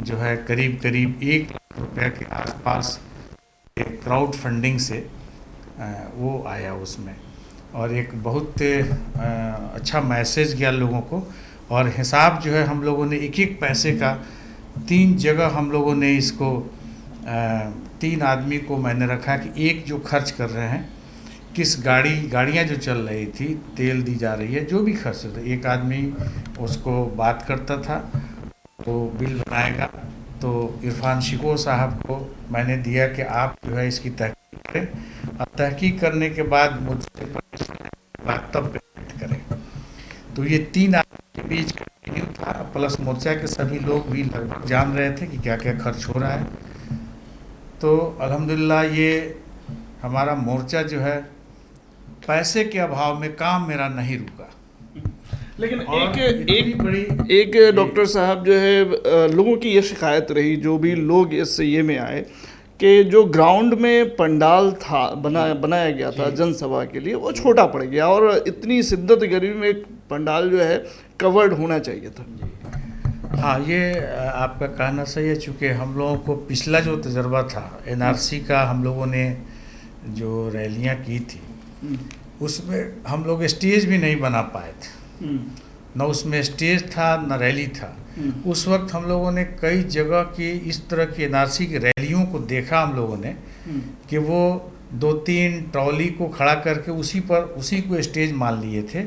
जो है करीब 1 लाख रुपये के आसपास एक क्राउड फंडिंग से वो आया उसमें। और एक बहुत अच्छा मैसेज गया लोगों को। और हिसाब जो है हम लोगों ने एक पैसे का 3 जगह हम लोगों ने इसको 3 आदमी को मैंने रखा कि एक जो खर्च कर रहे हैं, किस गाड़ियाँ जो चल रही थी, तेल दी जा रही है, जो भी खर्च होता है, एक आदमी उसको बात करता था, तो बिल बनाएगा। तो इरफान शिको साहब को मैंने दिया कि आप जो है इसकी तहकीक करें, और तहकीक करने के बाद मुझसे तब पेमेंट करें। तो ये 3 आदमी के बीच कंटिन्यू था, प्लस मोर्चा के सभी लोग भी लगभग जान रहे थे कि क्या क्या खर्च हो रहा है। तो अल्हम्दुलिल्लाह ये हमारा मोर्चा जो है, पैसे के अभाव में काम मेरा नहीं रुका। लेकिन और एक डॉक्टर साहब जो है, लोगों की ये शिकायत रही, जो भी लोग इस ये में आए, कि जो ग्राउंड में पंडाल था बनाया गया था जनसभा के लिए, वो छोटा पड़ गया, और इतनी शिद्दत गर्मी में एक पंडाल जो है कवर्ड होना चाहिए था। हाँ, ये आपका कहना सही है। चूँकि हम लोगों को पिछला जो तजर्बा था NRC का, हम लोगों ने जो रैलियाँ की थी उसमें हम लोग स्टेज भी नहीं बना पाए थे। न उसमें स्टेज था न रैली था। उस वक्त हम लोगों ने कई जगह की इस तरह की NRC की रैलियों को देखा हम लोगों ने, कि वो 2-3 ट्रॉली को खड़ा करके उसी को स्टेज मान लिए थे,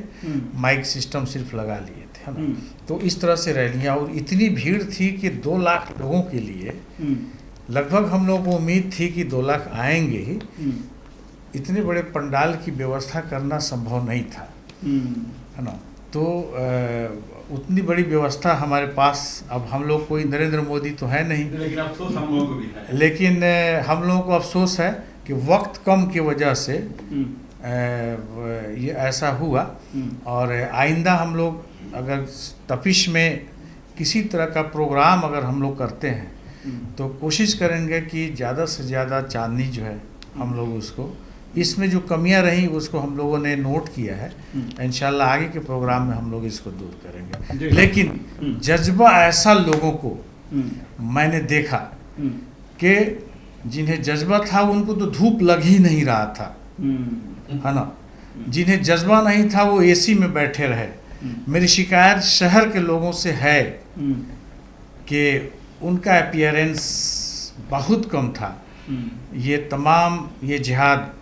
माइक सिस्टम सिर्फ लगा लिए थे, है ना। तो इस तरह से रैलियाँ, और इतनी भीड़ थी कि 2 लाख लोगों के लिए लगभग हम लोगों को उम्मीद थी कि 2 लाख आएंगे ही। इतने बड़े पंडाल की व्यवस्था करना संभव नहीं था, है ना। तो उतनी बड़ी व्यवस्था हमारे पास, अब हम लोग कोई नरेंद्र मोदी तो है नहीं, लेकिन अफसोस हम लोगों को भी है। लेकिन हम लोगों को अफसोस है कि वक्त कम की वजह से ये ऐसा हुआ। और आइंदा हम लोग अगर तपिश में किसी तरह का प्रोग्राम अगर हम लोग करते हैं, तो कोशिश करेंगे कि ज़्यादा से ज़्यादा चांदनी जो है हम लोग उसको, इसमें जो कमियां रही उसको हम लोगों ने नोट किया है। इंशाल्लाह आगे के प्रोग्राम में हम लोग इसको दूर करेंगे। लेकिन जज्बा ऐसा लोगों को मैंने देखा कि जिन्हें जज्बा था उनको तो धूप लग ही नहीं रहा था, है ना। जिन्हें जज्बा नहीं था वो AC में बैठे रहे। मेरी शिकायत शहर के लोगों से है कि उनका अपीयरेंस बहुत कम था। ये जिहाद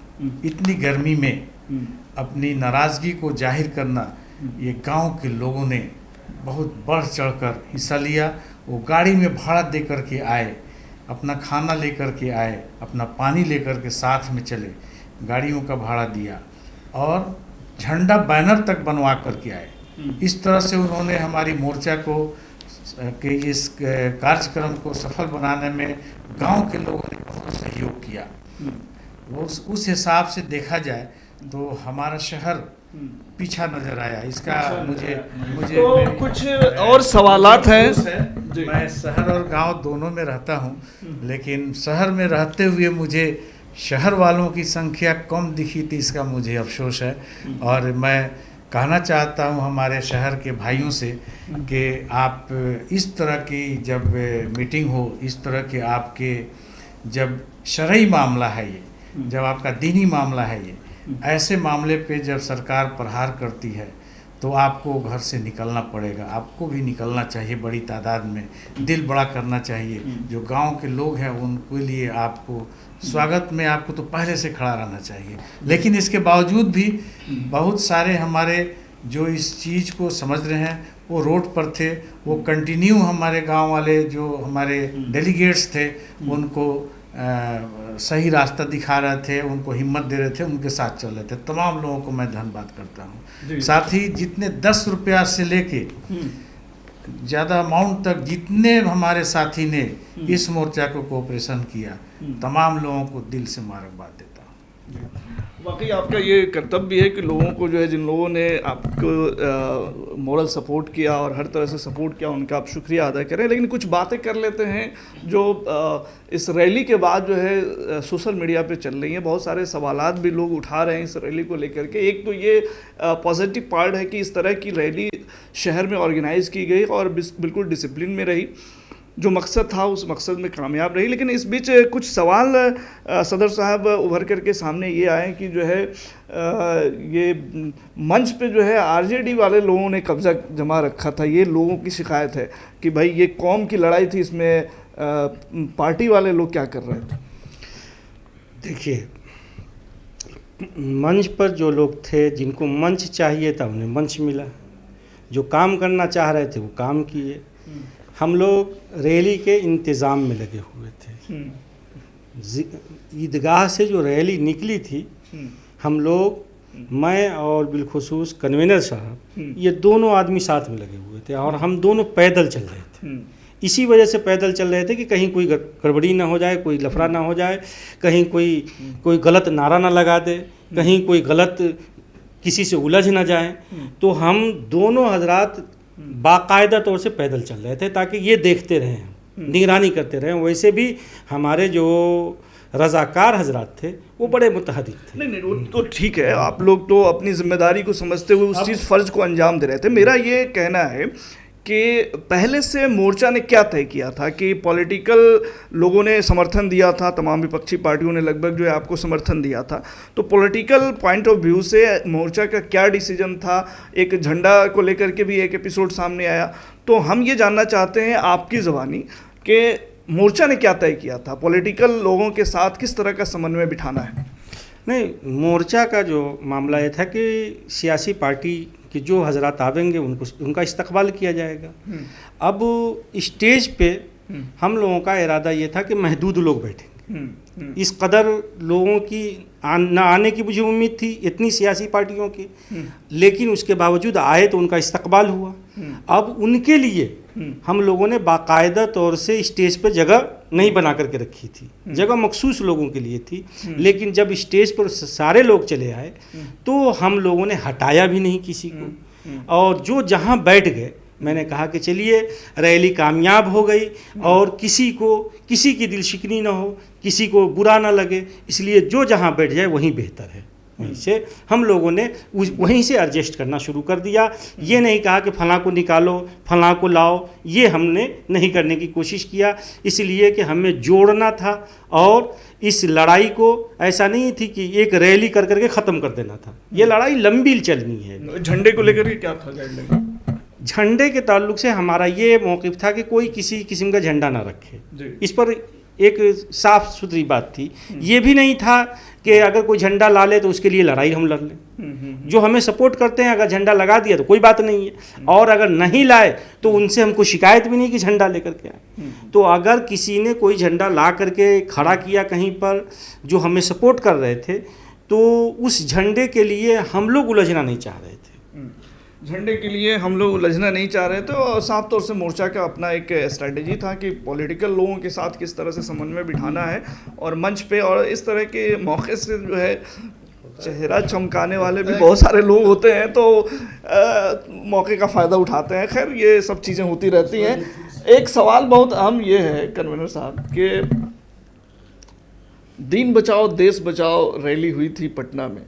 इतनी गर्मी में अपनी नाराज़गी को जाहिर करना, ये गांव के लोगों ने बहुत बढ़ चढ़कर हिस्सा लिया। वो गाड़ी में भाड़ा दे कर के आए, अपना खाना लेकर के आए, अपना पानी लेकर के साथ में चले, गाड़ियों का भाड़ा दिया और झंडा बैनर तक बनवा करके आए। इस तरह से उन्होंने हमारी मोर्चा को के इस कार्यक्रम को सफल बनाने में गांव के लोगों ने बहुत सहयोग किया। वो उस हिसाब से देखा जाए तो हमारा शहर पीछा नजर आया। इसका मुझे तो कुछ और सवालात हैं। जी। मैं शहर और गांव दोनों में रहता हूं, लेकिन शहर में रहते हुए मुझे शहर वालों की संख्या कम दिखी थी, इसका मुझे अफसोस है। और मैं कहना चाहता हूं हमारे शहर के भाइयों से कि आप इस तरह की जब मीटिंग हो, इस तरह के आपके जब शरई मामला है ये, जब आपका दीनी मामला है ये, ऐसे मामले पे जब सरकार प्रहार करती है तो आपको घर से निकलना पड़ेगा। आपको भी निकलना चाहिए बड़ी तादाद में, दिल बड़ा करना चाहिए। जो गांव के लोग हैं उनके लिए आपको स्वागत में आपको तो पहले से खड़ा रहना चाहिए। लेकिन इसके बावजूद भी बहुत सारे हमारे जो इस चीज़ को समझ रहे हैं वो रोड पर थे। वो कंटिन्यू हमारे गांव वाले जो हमारे डेलीगेट्स थे उनको सही रास्ता दिखा रहे थे, उनको हिम्मत दे रहे थे, उनके साथ चल रहे थे। तमाम लोगों को मैं धन्यवाद करता हूँ। साथ ही जितने 10 रुपया से लेके ज़्यादा अमाउंट तक जितने हमारे साथी ने इस मोर्चा को कोऑपरेशन किया, तमाम लोगों को दिल से मुबारकबाद देता हूँ। वाकई आपका ये कर्तव्य है कि लोगों को जो है, जिन लोगों ने आपको मोरल सपोर्ट किया और हर तरह से सपोर्ट किया, उनका आप शुक्रिया अदा करें। लेकिन कुछ बातें कर लेते हैं जो इस रैली के बाद जो है सोशल मीडिया पे चल रही हैं। बहुत सारे सवालात भी लोग उठा रहे हैं इस रैली को लेकर के। एक तो ये पॉजिटिव पार्ट है कि इस तरह की रैली शहर में ऑर्गेनाइज़ की गई और बिल्कुल डिसिप्लिन में रही, जो मकसद था उस मकसद में कामयाब रही। लेकिन इस बीच कुछ सवाल सदर साहब उभर करके सामने ये आए कि जो है ये मंच पे जो है आरजेडी वाले लोगों ने कब्जा जमा रखा था। ये लोगों की शिकायत है कि भाई ये कौम की लड़ाई थी, इसमें पार्टी वाले लोग क्या कर रहे थे। देखिए, मंच पर जो लोग थे, जिनको मंच चाहिए था उन्हें मंच मिला, जो काम करना चाह रहे थे वो काम किए। हम लोग रैली के इंतज़ाम में लगे हुए थे। ईदगाह से जो रैली निकली थी, हम लोग, मैं और बिलखुसूस कन्वीनर साहब, ये दोनों आदमी साथ में लगे हुए थे और हम दोनों पैदल चल रहे थे। इसी वजह से पैदल चल रहे थे कि कहीं कोई गड़बड़ी ना हो जाए, कोई लफड़ा ना हो जाए, कहीं कोई गलत नारा ना लगा दे, कहीं कोई गलत किसी से उलझ ना जाए। तो हम दोनों हजरात बाकायदा तौर से पैदल चल रहे थे ताकि ये देखते रहें, निगरानी करते रहें। वैसे भी हमारे जो रज़ाकार हजरात थे वो बड़े मुतहदिक थे। नहीं वो तो ठीक है, आप लोग तो अपनी जिम्मेदारी को समझते हुए उस चीज़ फ़र्ज को अंजाम दे रहे थे। मेरा ये कहना है कि पहले से मोर्चा ने क्या तय किया था कि पॉलिटिकल लोगों ने समर्थन दिया था, तमाम विपक्षी पार्टियों ने लगभग जो है आपको समर्थन दिया था, तो पॉलिटिकल पॉइंट ऑफ व्यू से मोर्चा का क्या डिसीजन था। एक झंडा को लेकर के भी एक एपिसोड सामने आया, तो हम ये जानना चाहते हैं आपकी ज़बानी कि मोर्चा ने क्या तय किया था, पॉलिटिकल लोगों के साथ किस तरह का समन्वय बिठाना है। नहीं, मोर्चा का जो मामला ये था कि सियासी पार्टी कि जो हजरात आवेंगे उनका इस्तकबाल किया जाएगा। अब स्टेज पे हम लोगों का इरादा ये था कि महदूद लोग बैठेंगे। इस कदर लोगों की न आने की मुझे उम्मीद थी, इतनी सियासी पार्टियों की, लेकिन उसके बावजूद आए तो उनका इस्तकबाल हुआ। अब उनके लिए हम लोगों ने बाकायदा तौर से स्टेज पर जगह नहीं बना करके रखी थी, जगह मखसूस लोगों के लिए थी। लेकिन जब स्टेज पर सारे लोग चले आए तो हम लोगों ने हटाया भी नहीं किसी को, और जो जहां बैठ गए, मैंने कहा कि चलिए रैली कामयाब हो गई और किसी की दिल शिकनी ना हो, किसी को बुरा ना लगे, इसलिए जो जहां बैठ जाए वहीं बेहतर है। वहीं से हम लोगों ने वहीं से एडजस्ट करना शुरू कर दिया। ये नहीं कहा कि फलां को निकालो, फलां को लाओ, ये हमने नहीं करने की कोशिश किया, इसलिए कि हमें जोड़ना था। और इस लड़ाई को ऐसा नहीं थी कि एक रैली कर करके ख़त्म कर देना था, ये लड़ाई लंबी चलनी है। झंडे को लेकर के क्या था गाइडलाइन? झंडे के ताल्लुक से हमारा ये मौक़िफ़ था कि कोई किसी किस्म का झंडा ना रखे। इस पर एक साफ सुथरी बात थी। ये भी नहीं था कि अगर कोई झंडा ला ले तो उसके लिए लड़ाई हम लड़ लें। जो हमें सपोर्ट करते हैं अगर झंडा लगा दिया तो कोई बात नहीं है, और अगर नहीं लाए तो उनसे हमको शिकायत भी नहीं कि झंडा लेकर के आए। तो अगर किसी ने कोई झंडा ला करके खड़ा किया कहीं पर जो हमें सपोर्ट कर रहे थे, तो उस झंडे के लिए हम लोग उलझना नहीं चाह रहे थे। झंडे के लिए हम लोग उलझना नहीं चाह रहे थे, और साफ तौर से मोर्चा का अपना एक स्ट्रेटजी था कि पॉलिटिकल लोगों के साथ किस तरह से समन्वय बिठाना है, और मंच पे और इस तरह के मौके से जो है चेहरा चमकाने वाले भी बहुत सारे लोग होते हैं, तो मौके का फ़ायदा उठाते हैं। खैर ये सब चीज़ें होती रहती हैं। एक सवाल बहुत अहम ये है कन्वीनर साहब कि दीन बचाओ देश बचाओ रैली हुई थी पटना में,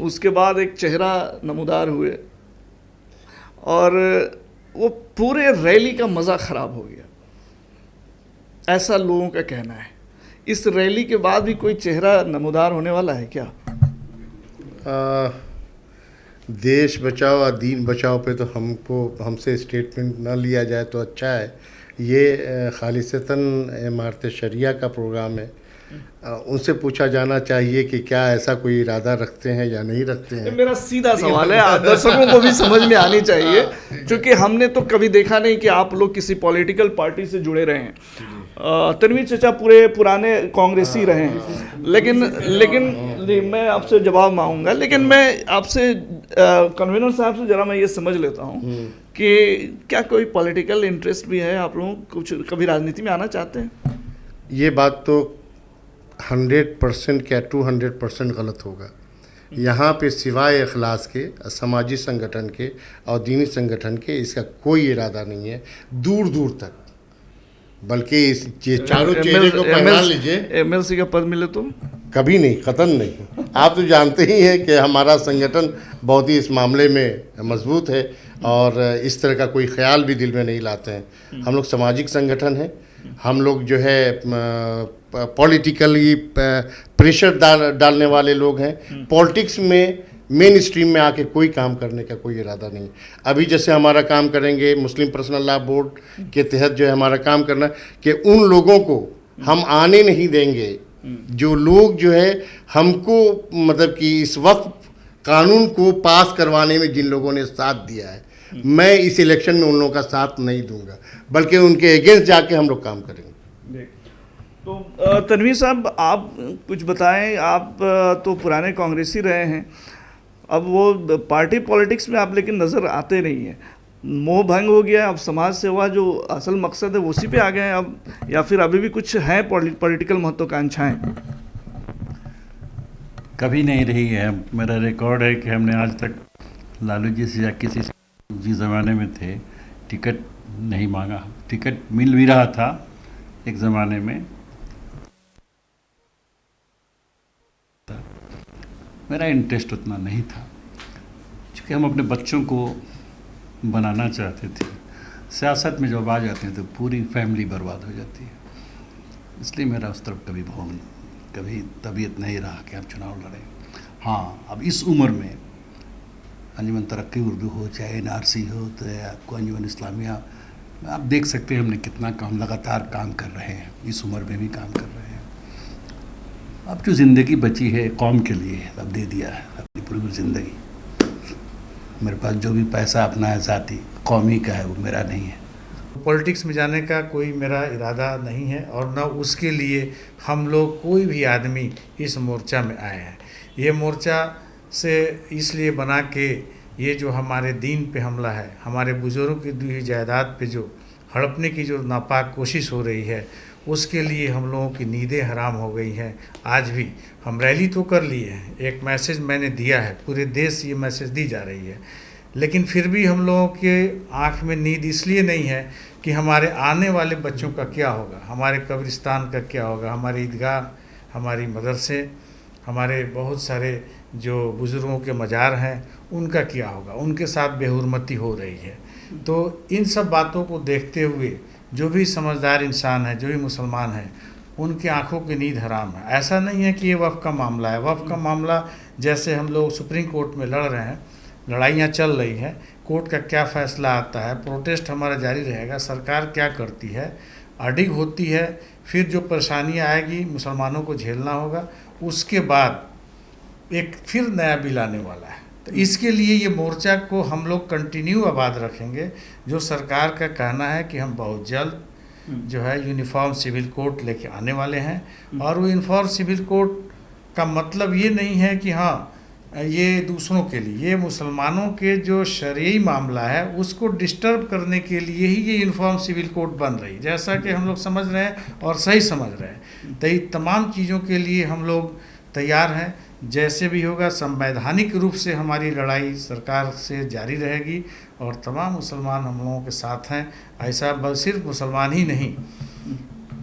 उसके बाद एक चेहरा नमूदार हुए और वो पूरे रैली का मज़ा ख़राब हो गया, ऐसा लोगों का कहना है। इस रैली के बाद भी कोई चेहरा नमूदार होने वाला है क्या? देश बचाओ और दीन बचाओ पे तो हमसे स्टेटमेंट ना लिया जाए तो अच्छा है। ये खालिसतन इमारत शरिया का प्रोग्राम है, उनसे पूछा जाना चाहिए कि क्या ऐसा कोई इरादा रखते हैं या नहीं रखते हैं। मेरा सीधा सवाल है, दर्शकों को भी समझ में आनी चाहिए, क्योंकि हमने तो कभी देखा नहीं कि आप लोग किसी पॉलिटिकल पार्टी से जुड़े रहे हैं। तनवीर चचा पूरे पुराने कांग्रेसी रहे हैं, लेकिन मैं आपसे जवाब मांगूंगा, लेकिन मैं आपसे कन्वीनर साहब से ज़रा मैं ये समझ लेता हूँ कि क्या कोई पॉलिटिकल इंटरेस्ट भी है आप लोगों को, कुछ कभी राजनीति में आना चाहते हैं? ये बात तो 100% क्या 200% गलत होगा। यहाँ पे सिवाय इखलास के, समाजी संगठन के और दीनी संगठन के इसका कोई इरादा नहीं है दूर दूर तक। बल्कि ये चारों चेहरे को पहचान लीजिए। MLC का पद मिले तो कभी नहीं, कतन नहीं। आप तो जानते ही हैं कि हमारा संगठन बहुत ही इस मामले में मजबूत है और इस तरह का कोई ख्याल भी दिल में नहीं लाते हैं। हम लोग सामाजिक संगठन हैं, हम लोग जो है पॉलिटिकली प्रेशर डालने वाले लोग हैं। पॉलिटिक्स में मेन स्ट्रीम में आके कोई काम करने का कोई इरादा नहीं। अभी जैसे हमारा काम करेंगे मुस्लिम पर्सनल लॉ बोर्ड के तहत जो है हमारा काम करना कि उन लोगों को हम आने नहीं देंगे जो लोग जो है हमको मतलब कि इस वक्त कानून को पास करवाने में जिन लोगों ने साथ दिया है, मैं इस इलेक्शन में उन लोगों का साथ नहीं दूंगा, बल्कि उनके अगेंस्ट जाके हम लोग काम करेंगे। तो तनवीर साहब आप कुछ बताएं, आप तो पुराने कांग्रेसी रहे हैं, अब वो पार्टी पॉलिटिक्स में आप लेकिन नज़र आते नहीं हैं। मोह भंग हो गया, अब समाज सेवा जो असल मकसद है उसी पे आ गए हैं अब, या फिर अभी भी कुछ है पॉलिटिकल महत्वाकांक्षाएं? कभी नहीं रही है। मेरा रिकॉर्ड है कि हमने आज तक लालू जी से या किसी से जिस ज़माने में थे टिकट नहीं मांगा। टिकट मिल भी रहा था एक ज़माने में, मेरा इंटरेस्ट उतना नहीं था, क्योंकि हम अपने बच्चों को बनाना चाहते थे। सियासत में जब आ जाते हैं तो पूरी फैमिली बर्बाद हो जाती है, इसलिए मेरा उस तरफ कभी तबीयत नहीं रहा कि आप चुनाव लड़ें। हाँ, अब इस उम्र में अंजुमन तरक्की उर्दू हो चाहे NRC हो तो आपको अंजुमन इस्लामिया, आप देख सकते हैं हमने कितना काम लगातार काम कर रहे हैं, इस उम्र में भी काम कर रहे हैं। अब जो ज़िंदगी बची है कौम के लिए अब दे दिया है अपनी पूरी ज़िंदगी। मेरे पास जो भी पैसा अपना है ज़ाती कौमी का है, वो मेरा नहीं है। पॉलिटिक्स में जाने का कोई मेरा इरादा नहीं है और न उसके लिए हम लोग कोई भी आदमी इस मोर्चा में आए हैं। ये मोर्चा से इसलिए बना के ये जो हमारे दीन पे हमला है, हमारे बुजुर्गों की दी हुई जायदाद पे जो हड़पने की जो नापाक कोशिश हो रही है, उसके लिए हम लोगों की नींदें हराम हो गई हैं। आज भी हम रैली तो कर लिए हैं, एक मैसेज मैंने दिया है, पूरे देश ये मैसेज दी जा रही है, लेकिन फिर भी हम लोगों के आँख में नींद इसलिए नहीं है कि हमारे आने वाले बच्चों का क्या होगा, हमारे कब्रिस्तान का क्या होगा, हमारी ईदगाह, हमारी मदरसे, हमारे बहुत सारे जो बुज़ुर्गों के मज़ार हैं उनका क्या होगा, उनके साथ बेहुरमती हो रही है। तो इन सब बातों को देखते हुए जो भी समझदार इंसान है, जो भी मुसलमान है, उनकी आंखों की नींद हराम है। ऐसा नहीं है कि ये वफ़ का मामला है। वफ़ का मामला जैसे हम लोग सुप्रीम कोर्ट में लड़ रहे हैं, लड़ाइयाँ चल रही हैं, कोर्ट का क्या फ़ैसला आता है, प्रोटेस्ट हमारा जारी रहेगा, सरकार क्या करती है, अडिग होती है, फिर जो परेशानियाँ आएगी मुसलमानों को झेलना होगा, उसके बाद एक फिर नया बिल आने वाला है। तो इसके लिए ये मोर्चा को हम लोग कंटिन्यू आबाद रखेंगे। जो सरकार का कहना है कि हम बहुत जल्द जो है यूनिफॉर्म सिविल कोड लेके आने वाले हैं, और वो यूनिफॉर्म सिविल कोड का मतलब ये नहीं है कि हाँ ये दूसरों के लिए, ये मुसलमानों के जो शरई मामला है उसको डिस्टर्ब करने के लिए ही ये यूनिफॉर्म सिविल कोड बन रही, जैसा कि हम लोग समझ रहे हैं और सही समझ रहे हैं। तो ये तमाम चीज़ों के लिए हम लोग तैयार हैं। जैसे भी होगा संवैधानिक रूप से हमारी लड़ाई सरकार से जारी रहेगी, और तमाम मुसलमान हम लोगों के साथ हैं। ऐसा बस सिर्फ मुसलमान ही नहीं,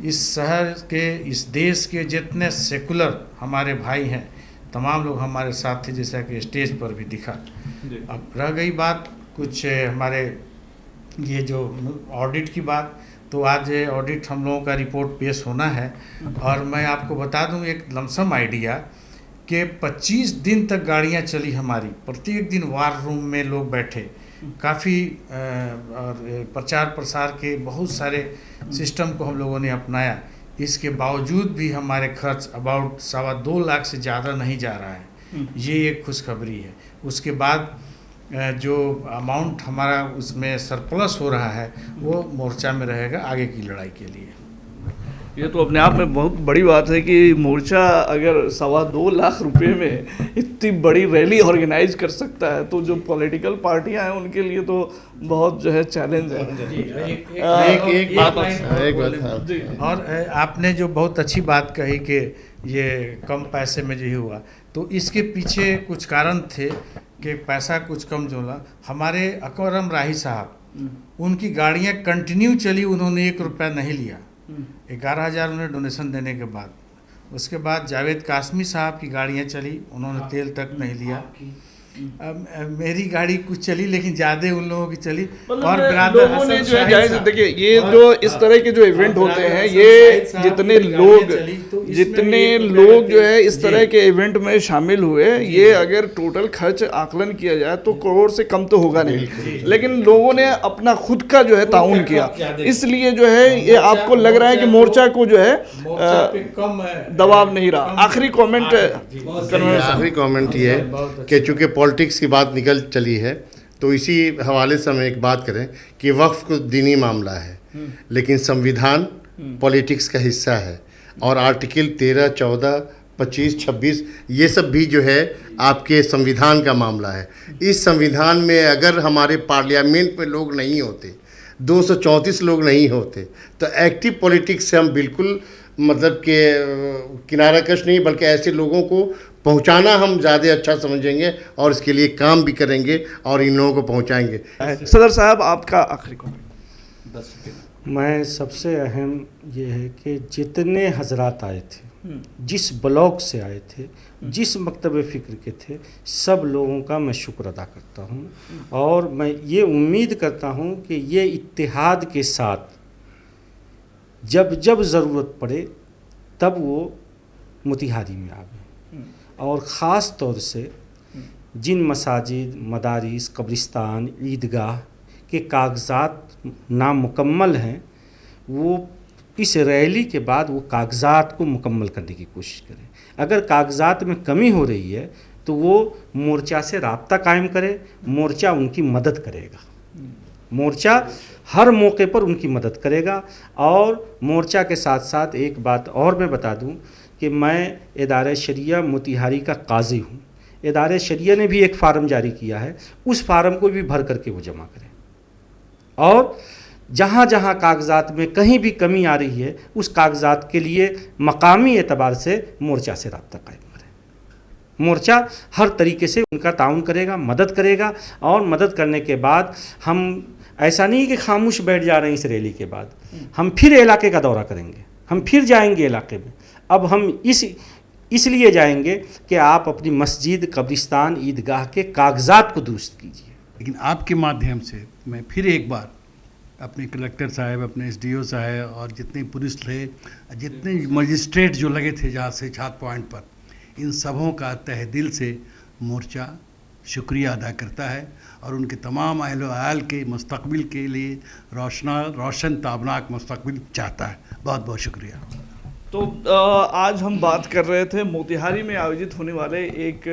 इस शहर के, इस देश के जितने सेकुलर हमारे भाई हैं तमाम लोग हमारे साथ थे, जैसा कि स्टेज पर भी दिखा। अब रह गई बात कुछ हमारे ये जो ऑडिट की बात, तो आज ऑडिट हम लोगों का रिपोर्ट पेश होना है, और मैं आपको बता दूं एक लमसम आइडिया कि 25 दिन तक गाड़ियां चली हमारी, प्रत्येक दिन वार रूम में लोग बैठे, काफ़ी और प्रचार प्रसार के बहुत सारे सिस्टम को हम लोगों ने अपनाया। इसके बावजूद भी हमारे खर्च अबाउट 2.25 लाख से ज़्यादा नहीं जा रहा है, ये एक खुशखबरी है। उसके बाद जो अमाउंट हमारा उसमें सरप्लस हो रहा है वो मोर्चा में रहेगा आगे की लड़ाई के लिए। ये तो अपने आप में बहुत बड़ी बात है कि मोर्चा अगर 2.25 लाख रुपए में इतनी बड़ी रैली ऑर्गेनाइज कर सकता है, तो जो पॉलिटिकल पार्टियां हैं उनके लिए तो बहुत जो है चैलेंज है। एक बात और आपने जो बहुत अच्छी बात कही कि ये कम पैसे में जो हुआ, तो इसके पीछे कुछ कारण थे कि पैसा कुछ कम जोला। हमारे अकरम राही साहब, उनकी गाड़ियाँ कंटिन्यू चली, उन्होंने 1 रुपया नहीं लिया, 11,000 उन्हें डोनेशन देने के बाद। उसके बाद जावेद कासमी साहब की गाड़ियाँ चली, उन्होंने तेल तक नहीं लिया। मेरी गाड़ी कुछ चली लेकिन ज़्यादा उन लोगों की चली। और लोगों ने जो है जाहिर से देखिए, ये जो इस तरह के जो इवेंट होते हैं, ये जितने लोग जो है इस तरह के इवेंट में शामिल हुए, ये अगर टोटल खर्च आकलन किया जाए तो करोड़ से कम तो होगा नहीं, लेकिन लोगों ने अपना खुद का जो है ताउन किया, इसलिए जो है ये आपको लग रहा है कि मोर्चा को जो है दबाव नहीं रहा। आखिरी कमेंट ये है कि चूँकि पॉलिटिक्स की बात निकल चली है, तो इसी हवाले से हम एक बात करें कि वक्फ को दीनी मामला है, लेकिन संविधान पॉलिटिक्स का हिस्सा है, और आर्टिकल 13, 14, 25, 26 ये सब भी जो है आपके संविधान का मामला है। इस संविधान में अगर हमारे पार्लियामेंट में लोग नहीं होते, 234 लोग नहीं होते, तो एक्टिव पॉलिटिक्स से हम बिल्कुल मतलब कि किनारा कश नहीं, बल्कि ऐसे लोगों को पहुंचाना हम ज़्यादा अच्छा समझेंगे और इसके लिए काम भी करेंगे और इन लोगों को पहुंचाएंगे। सदर साहब, आपका आखिरी कमेंट। मैं सबसे अहम ये है कि जितने हजरात आए थे, जिस ब्लॉक से आए थे, जिस मकतब फ़िक्र के थे, सब लोगों का मैं शुक्र अदा करता हूँ, और मैं ये उम्मीद करता हूँ कि ये इत्तेहाद के साथ जब जब ज़रूरत पड़े तब वो मोतिहारी में आवे, और ख़ास तौर से जिन मसाजिद, मदारिस, कब्रिस्तान, ईदगाह के कागज़ात नामुकम्मल हैं, वो इस रैली के बाद वो कागज़ात को मुकम्मल करने की कोशिश करें। अगर कागज़ात में कमी हो रही है तो वो मोर्चा से राब्ता कायम करे, मोर्चा उनकी मदद करेगा, मोर्चा हर मौके पर उनकी मदद करेगा। और मोर्चा के साथ साथ एक बात और मैं बता दूं कि मैं इदारे शरिया मोतिहारी का काजी हूँ। इदारे शरिया ने भी एक फार्म जारी किया है, उस फार्म को भी भर करके वो जमा करें, और जहाँ जहाँ कागज़ात में कहीं भी कमी आ रही है उस कागज़ात के लिए मकामी एतबार से मोर्चा से रब्ता कायम करें। मोर्चा हर तरीके से उनका ताउन करेगा, मदद करेगा, और मदद करने के बाद हम ऐसा नहीं कि खामोश बैठ जा रहे हैं। इस रैली के बाद हम फिर इलाके का दौरा करेंगे, हम फिर जाएंगे इलाके में। अब हम इसलिए जाएंगे कि आप अपनी मस्जिद, कब्रिस्तान, ईदगाह के कागजात को दुरुस्त कीजिए। लेकिन आपके माध्यम से मैं फिर एक बार अपने कलेक्टर साहब, अपने एसडीओ साहब और जितने पुलिस थे, जितने मजिस्ट्रेट जो लगे थे जहाँ से 7 पॉइंट पर, इन सबों का तहे दिल से मोर्चा शुक्रिया अदा करता है और उनके तमाम अहल आल के मुस्तकबिल के लिए रोशन ताबनाक मुस्तकबिल चाहता है। बहुत बहुत शुक्रिया। तो आज हम बात कर रहे थे मोतिहारी में आयोजित होने वाले एक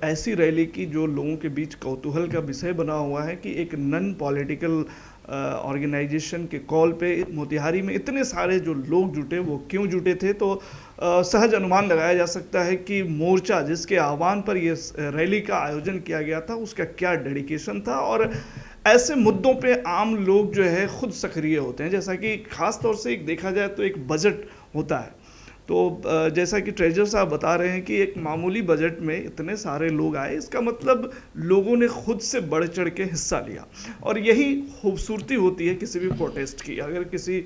ऐसी रैली की जो लोगों के बीच कौतूहल का विषय बना हुआ है कि एक नॉन पॉलिटिकल ऑर्गेनाइजेशन के कॉल पे मोतिहारी में इतने सारे जो लोग जुटे, वो क्यों जुटे थे। तो सहज अनुमान लगाया जा सकता है कि मोर्चा जिसके आह्वान पर ये रैली का आयोजन किया गया था उसका क्या डेडिकेशन था, और ऐसे मुद्दों पे आम लोग जो है खुद सक्रिय होते हैं। जैसा कि ख़ास तौर से एक देखा जाए तो एक बजट होता है, तो जैसा कि ट्रेजर साहब बता रहे हैं कि एक मामूली बजट में इतने सारे लोग आए, इसका मतलब लोगों ने खुद से बढ़ चढ़ के हिस्सा लिया। और यही खूबसूरती होती है किसी भी प्रोटेस्ट की। अगर किसी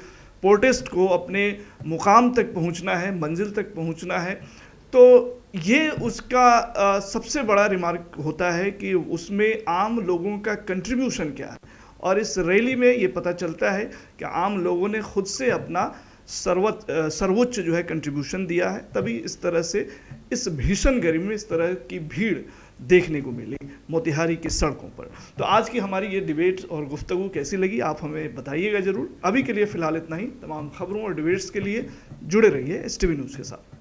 प्रोटेस्ट को अपने मुकाम तक पहुंचना है, मंजिल तक पहुंचना है, तो ये उसका सबसे बड़ा रिमार्क होता है कि उसमें आम लोगों का कंट्रीब्यूशन क्या है। और इस रैली में ये पता चलता है कि आम लोगों ने खुद से अपना सर्वोच्च जो है कंट्रीब्यूशन दिया है, तभी इस तरह से इस भीषण गर्मी में इस तरह की भीड़ देखने को मिली मोतिहारी की सड़कों पर। तो आज की हमारी ये डिबेट और गुफ्तगू कैसी लगी आप हमें बताइएगा ज़रूर। अभी के लिए फ़िलहाल इतना ही। तमाम खबरों और डिबेट्स के लिए जुड़े रहिए STV न्यूज़ के साथ।